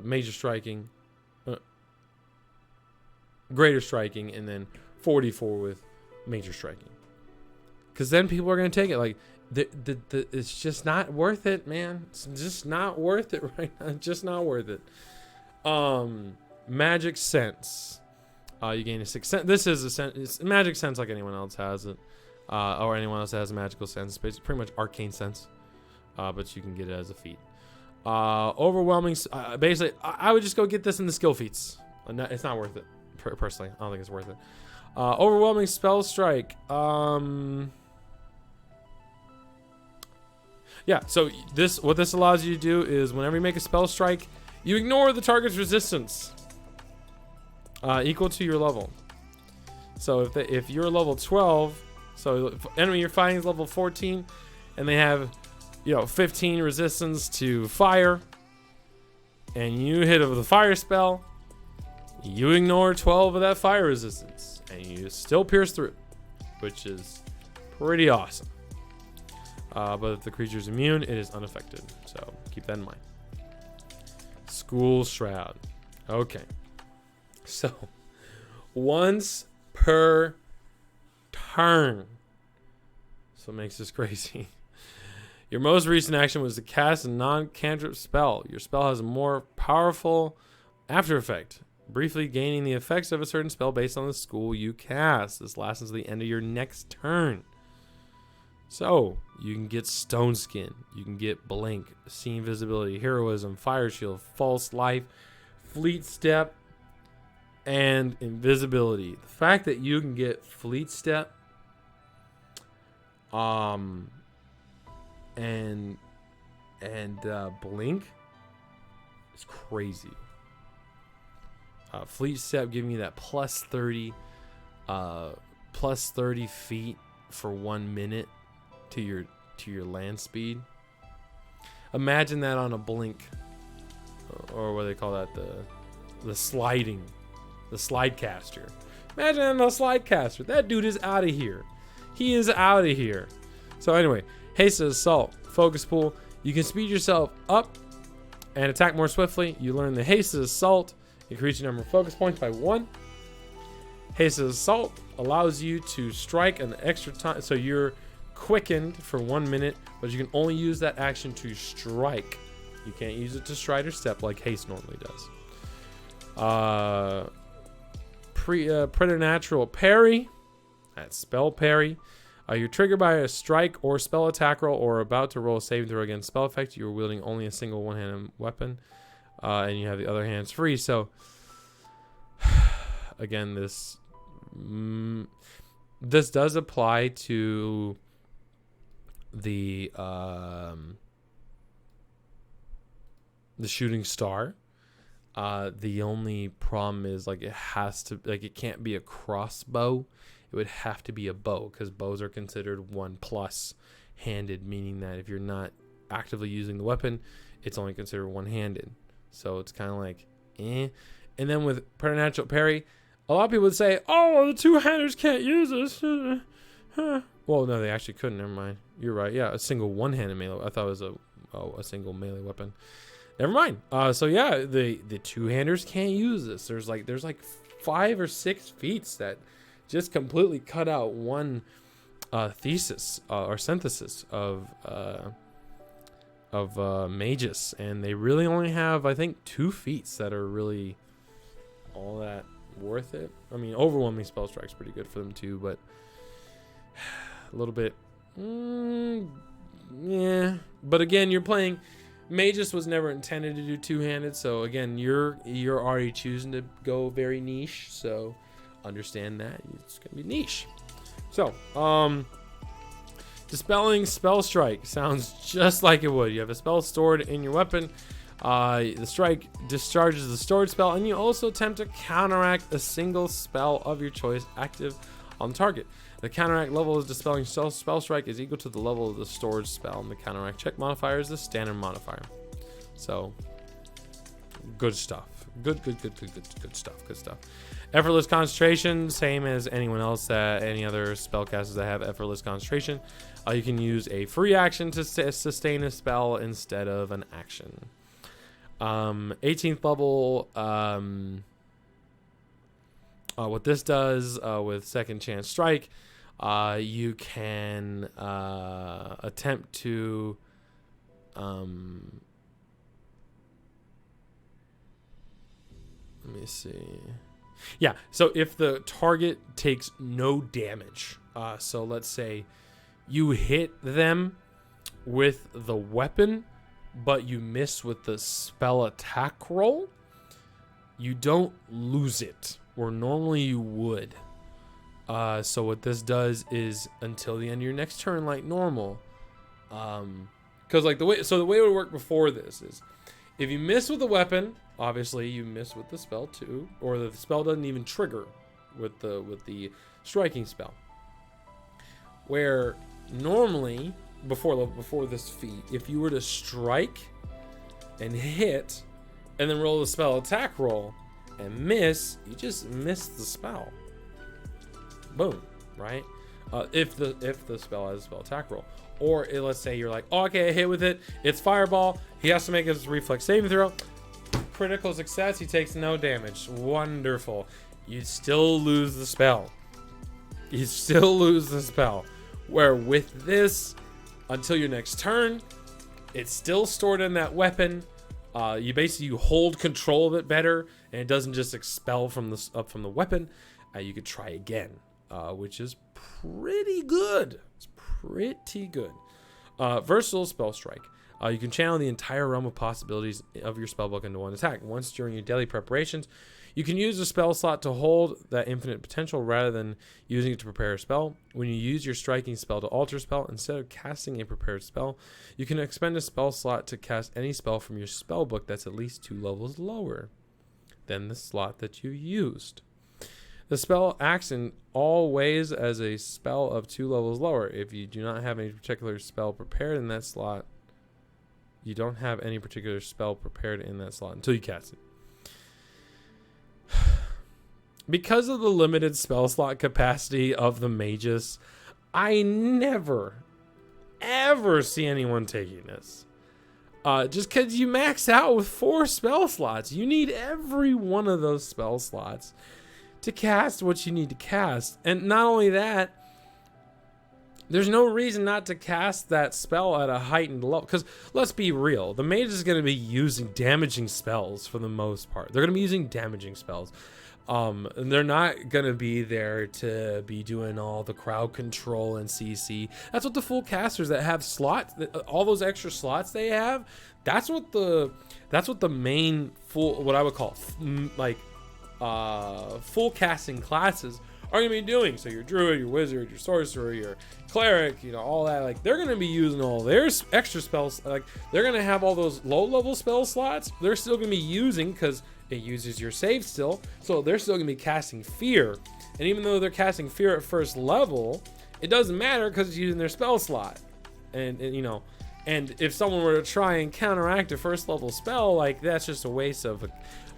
major striking, greater striking, and then 4d4 with major striking. Because then people are going to take it. Like, it's just not worth it, man. It's just not worth it right now. It's just not worth it. Magic Sense. You gain a 6 sense. This is it's magic sense like anyone else has it. Or anyone else that has a magical sense. It's pretty much arcane sense. But you can get it as a feat. Overwhelming. Basically, I would just go get this in the skill feats. It's not worth it. Personally, I don't think it's worth it. Overwhelming Spell Strike. Yeah, so what this allows you to do is whenever you make a spell strike, you ignore the target's resistance equal to your level. So if you're level 12, so if enemy you're fighting is level 14, and they have 15 resistance to fire, and you hit it with a fire spell, you ignore 12 of that fire resistance, and you still pierce through, which is pretty awesome. But if the creature is immune, it is unaffected. So keep that in mind. School Shroud. Okay. So once per turn. So it makes this crazy. Your most recent action was to cast a non-cantrip spell. Your spell has a more powerful after effect, briefly gaining the effects of a certain spell based on the school you cast. This lasts until the end of your next turn. So, you can get Stone Skin, you can get Blink, See Invisibility, Heroism, Fire Shield, False Life, Fleet Step, and Invisibility. The fact that you can get Fleet Step, and Blink is crazy. Fleet Step giving you that plus 30 feet for 1 minute to your land speed. Imagine that on a blink, or what do they call that, the slide caster. Imagine that on a slide caster. That dude is out of here. He is out of here. So anyway, hasted assault, focus pool. You can speed yourself up and attack more swiftly. You learn the hasted assault. Increase your number of focus points by 1. Hasted assault allows you to strike an extra time, so you're quickened for 1 minute, but you can only use that action to strike. You can't use it to stride or step like haste normally does. Preternatural parry. That's spell parry. You're triggered by a strike or spell attack roll, or about to roll a saving throw against spell effect. You're wielding only a single one-handed weapon, and you have the other hands free. So again, this does apply to the shooting star. The only problem is, like, it can't be a crossbow. It would have to be a bow, because bows are considered 1+ handed, meaning that if you're not actively using the weapon, it's only considered one-handed. So it's kind of like, eh. And then with preternatural parry, a lot of people would say, oh, the two-handers can't use this. Well, no, they actually couldn't. Never mind. You're right. Yeah, a single one-handed melee. I thought it was a single melee weapon. Never mind. So yeah, the two-handers can't use this. There's like 5 or 6 feats that just completely cut out one thesis or synthesis of Magus, and they really only have, I think, 2 feats that are really all that worth it. I mean, overwhelming spell strike's pretty good for them too, but a little bit, yeah. But again, you're playing. Magus was never intended to do two-handed, so again, you're already choosing to go very niche, so understand that it's gonna be niche. So, dispelling spell strike sounds just like it would. You have a spell stored in your weapon. The strike discharges the stored spell, and you also attempt to counteract a single spell of your choice active on the target. The counteract level of dispelling spell strike is equal to the level of the stored spell, and the counteract check modifier is the standard modifier. So, good stuff. Good stuff. Effortless concentration, same as anyone else, any other spellcasters that have effortless concentration. You can use a free action to sustain a spell instead of an action. 18th level. What this does with second chance strike, you can attempt to let me see. Yeah, so if the target takes no damage, so let's say you hit them with the weapon, but you miss with the spell attack roll, you don't lose it, or normally you would. So what this does is until the end of your next turn, like normal, because like the way it would work before this is, if you miss with the weapon, obviously you miss with the spell too, or the spell doesn't even trigger with the striking spell. Where normally before this feat, if you were to strike and hit, and then roll the spell attack roll and miss, you just miss the spell. Boom, right? If the spell has a spell attack roll, or let's say you're like, oh, okay, I hit with it. It's fireball. He has to make his reflex saving throw. Critical success. He takes no damage. Wonderful. You still lose the spell. Where with this, until your next turn, it's still stored in that weapon. You hold control of it better, and it doesn't just expel from the weapon. You could try again, which is pretty good. It's pretty good. Versatile spell strike. You can channel the entire realm of possibilities of your spellbook into one attack. Once during your daily preparations, you can use a spell slot to hold that infinite potential rather than using it to prepare a spell. When you use your striking spell to alter a spell, instead of casting a prepared spell, you can expend a spell slot to cast any spell from your spellbook that's at least 2 levels lower than the slot that you used. The spell acts in all ways as a spell of 2 levels lower. If you do not have any particular spell prepared in that slot, you don't have any particular spell prepared in that slot until you cast it. Because of the limited spell slot capacity of the mages, I never, ever see anyone taking this. Just because you max out with 4 spell slots. You need every one of those spell slots to cast what you need to cast. And not only that, there's no reason not to cast that spell at a heightened level. Because let's be real, the mage is going to be using damaging spells for the most part. They're going to be using damaging spells. And they're not going to be there to be doing all the crowd control and CC. That's what the full casters that have slots, all those extra slots they have, that's what the main full, what I would call like full casting classes are going to be doing. So your druid, your wizard, your sorcerer, your cleric, you know, all that, like they're going to be using all their extra spells. Like they're going to have all those low level spell slots they're still going to be using because it uses your save still, so they're still gonna be casting fear. And even though they're casting fear at first level, it doesn't matter because it's using their spell slot. And you know, and if someone were to try and counteract a first level spell, like that's just a waste of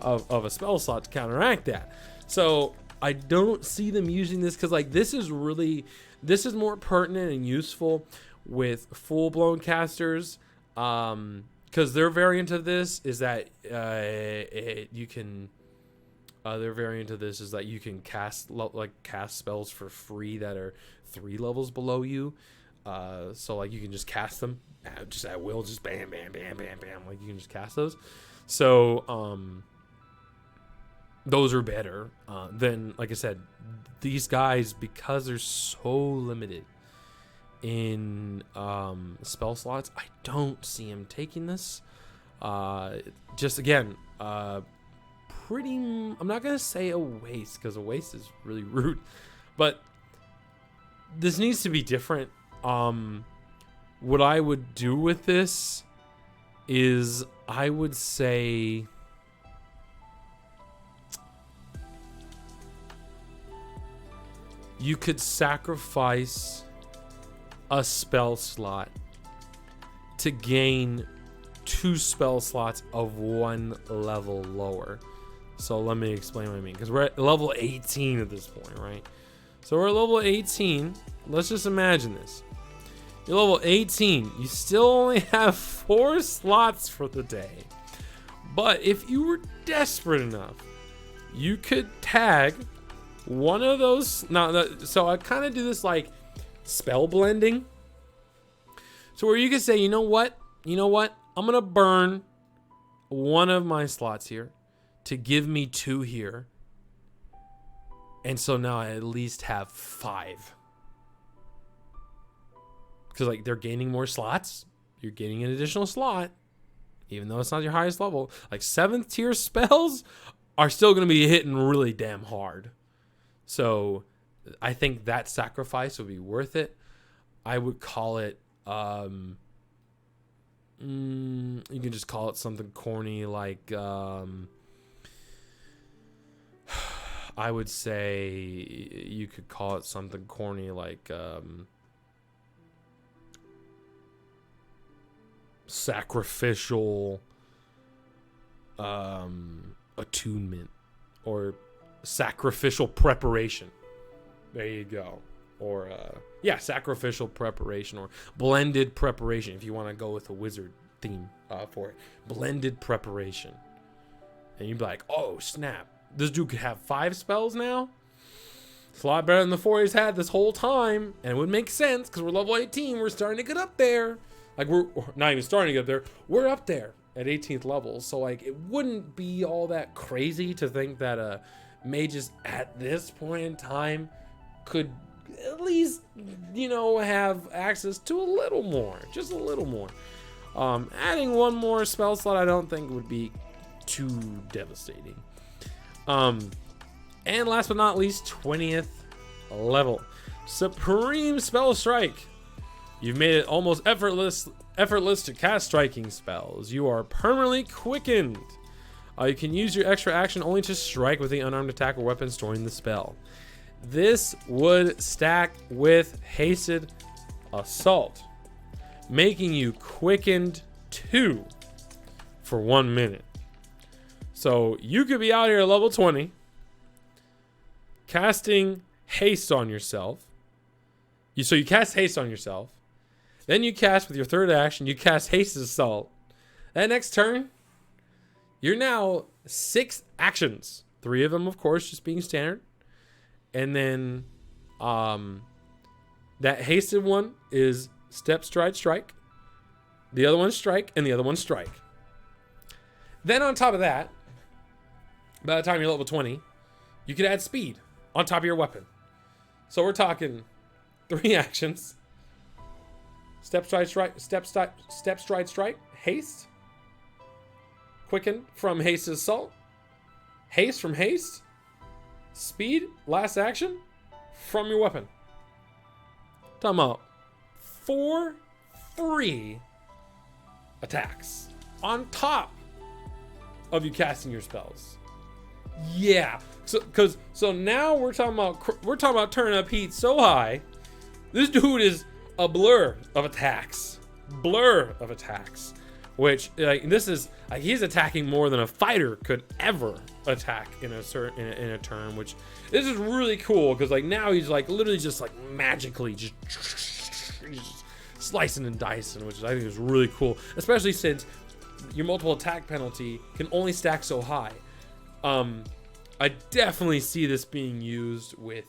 a spell slot to counteract that. So I don't see them using this because like this is more pertinent and useful with full blown casters. Because their variant of this is that you can cast cast spells for free that are 3 levels below you. So like you can just cast them just at will, just bam, bam, bam, bam, bam. Like you can just cast those. So those are better than, like I said, these guys, because they're so limited in spell slots. I don't see him taking this. Just again, pretty, I'm not gonna say a waste because a waste is really rude, but this needs to be different. What I would do with this is I would say you could sacrifice a spell slot to gain 2 spell slots of 1 level lower. So let me explain what I mean, because we're at level 18 at this point, right? So we're at level 18. Let's just imagine this. You're level 18. You still only have 4 slots for the day. But if you were desperate enough, you could tag one of those. So I kind of do this like spell blending. So where you can say, you know what? I'm going to burn one of my slots here to give me 2 here. And so now I at least have 5. Because like they're gaining more slots. You're getting an additional slot. Even though it's not your highest level. Like 7th tier spells are still going to be hitting really damn hard. So I think that sacrifice would be worth it. I would call it, you can just call it something corny like, I would say you could call it something corny like, sacrificial, attunement, or sacrificial preparation. There you go. Or sacrificial preparation, or blended preparation if you want to go with a wizard theme for it. Blended preparation. And you'd be like, oh snap, this dude could have 5 spells now? It's a lot better than the 4 he's had this whole time. And it would make sense because we're level 18. We're starting to get up there. Like we're not even starting to get there. We're up there at 18th level. So like it wouldn't be all that crazy to think that mages at this point in time could at least, have access to a little more, just a little more. Adding one more spell slot I don't think would be too devastating. And last but not least, 20th level, Supreme Spell Strike. You've made it almost effortless to cast striking spells. You are permanently quickened. You can use your extra action only to strike with the unarmed attack or weapon storing the spell. This would stack with Hasted Assault, making you quickened 2 for 1 minute. So you could be out here at level 20, casting haste on yourself. So you cast haste on yourself. Then you cast with your third action, you cast Hasted Assault. That next turn, you're now 6 actions. 3 of them, of course, just being standard. And then that hasted one is step, stride, strike. The other one strike, and the other one strike. Then on top of that, by the time you're level 20, you could add speed on top of your weapon. So we're talking 3 actions. Step, stride, strike, step, stride, strike, haste. Quicken from Hasted Assault. Haste from haste. Speed, last action, from your weapon. Talking about 4 free attacks on top of you casting your spells. Yeah, so now we're talking about turning up heat so high. This dude is a blur of attacks. Which this is he's attacking more than a fighter could ever attack in a turn, which this is really cool because now he's literally just magically just slicing and dicing, which I think is really cool, especially since your multiple attack penalty can only stack so high. I definitely see this being used with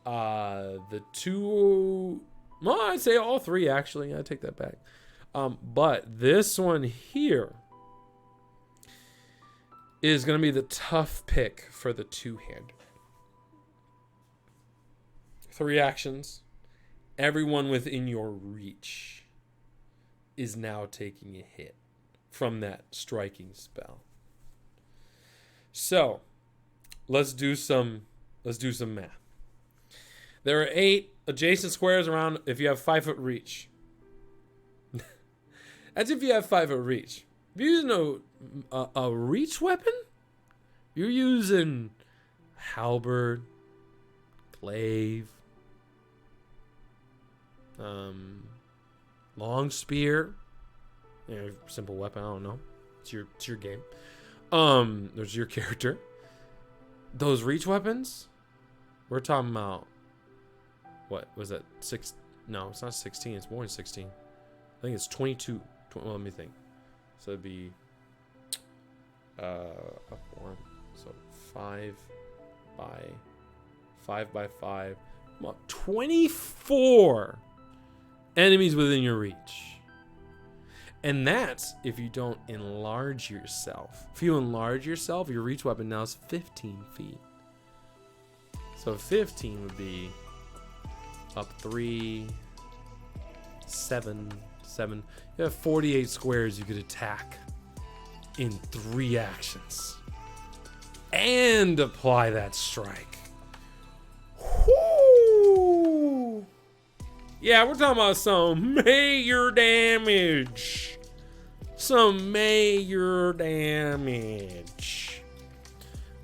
the 2. Well, I'd say all 3 actually. I take that back. But this one here is going to be the tough pick for the 2-hander. 3 actions. Everyone within your reach is now taking a hit from that striking spell. So, let's do some math. There are 8 adjacent squares around if you have 5-foot reach. That's if you have 5-foot reach. If you're using a reach weapon, you're using halberd, glaive, long spear, simple weapon. I don't know. It's your game. There's your character. Those reach weapons, we're talking about. What was that? 6? No, it's not 16. It's more than 16. I think it's 22. Well, let me think. So it'd be up 1. So 5 by 5. 24 enemies within your reach. And that's if you don't enlarge yourself. If you enlarge yourself, your reach weapon now is 15 feet. So 15 would be up 3, 7. You have 48 squares you could attack in 3 actions and apply that strike. Whoo! Yeah, we're talking about some major damage.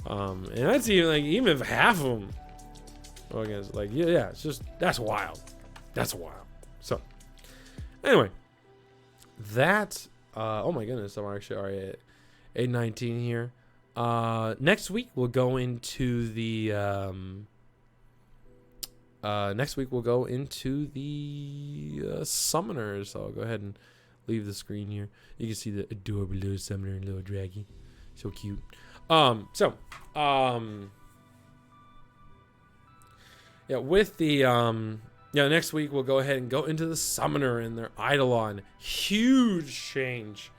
And that's even if half of them. Yeah, it's just that's wild. So, anyway. That oh my goodness, I'm actually already at 8:19 here. Next week we'll go into the summoners. So I'll go ahead and leave the screen here. You can see the adorable little summoner and little draggy. So cute. With the next week we'll go ahead and go into the summoner and their Eidolon. Huge change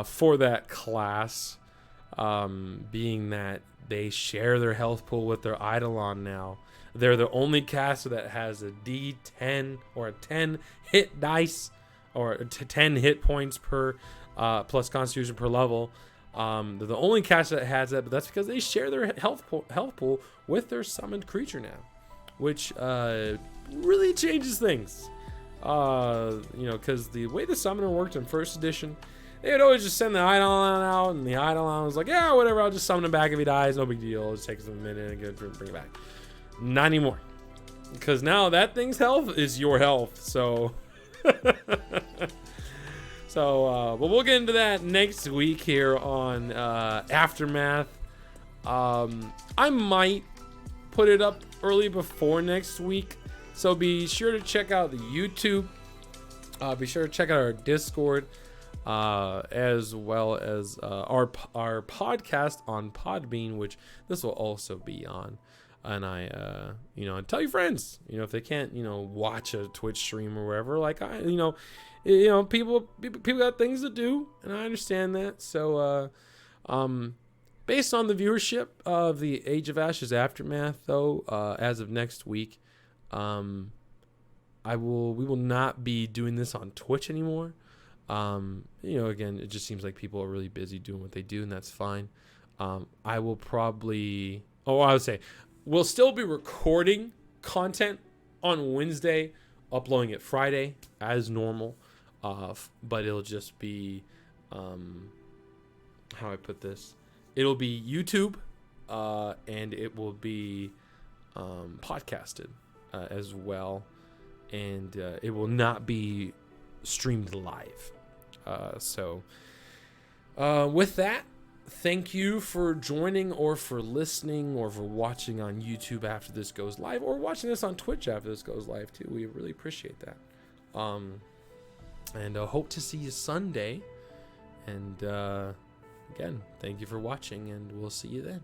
for that class, being that they share their health pool with their Eidolon now. They're the only caster that has a D10 or a 10 hit dice or 10 hit points per plus Constitution per level. They're the only caster that has that, but that's because they share their health pool with their summoned creature now, which really changes things. Because the way the summoner worked in first edition, they would always just send the Eidolon out, and the Eidolon was like, yeah, whatever, I'll just summon him back if he dies, no big deal. It just takes him a minute and bring it back. Not anymore. Because now that thing's health is your health, so... So, but we'll get into that next week here on Aftermath. I might put it up early before next week, so be sure to check out the YouTube. Be sure to check out our Discord, as well as our podcast on Podbean, which this will also be on. And I, tell your friends, if they can't, watch a Twitch stream or wherever, like people got things to do, and I understand that. So, based on the viewership of the Age of Ashes Aftermath, though, as of next week, we will not be doing this on Twitch anymore. Again, it just seems like people are really busy doing what they do, and that's fine. I will probably, I would say, we'll still be recording content on Wednesday, uploading it Friday as normal. But it'll just be, how I put this, it'll be YouTube, and it will be podcasted as well, and it will not be streamed live. So with that, thank you for joining, or for listening, or for watching on YouTube after this goes live, or watching this on Twitch after this goes live too. We really appreciate that. And hope to see you Sunday. And again, thank you for watching, and we'll see you then.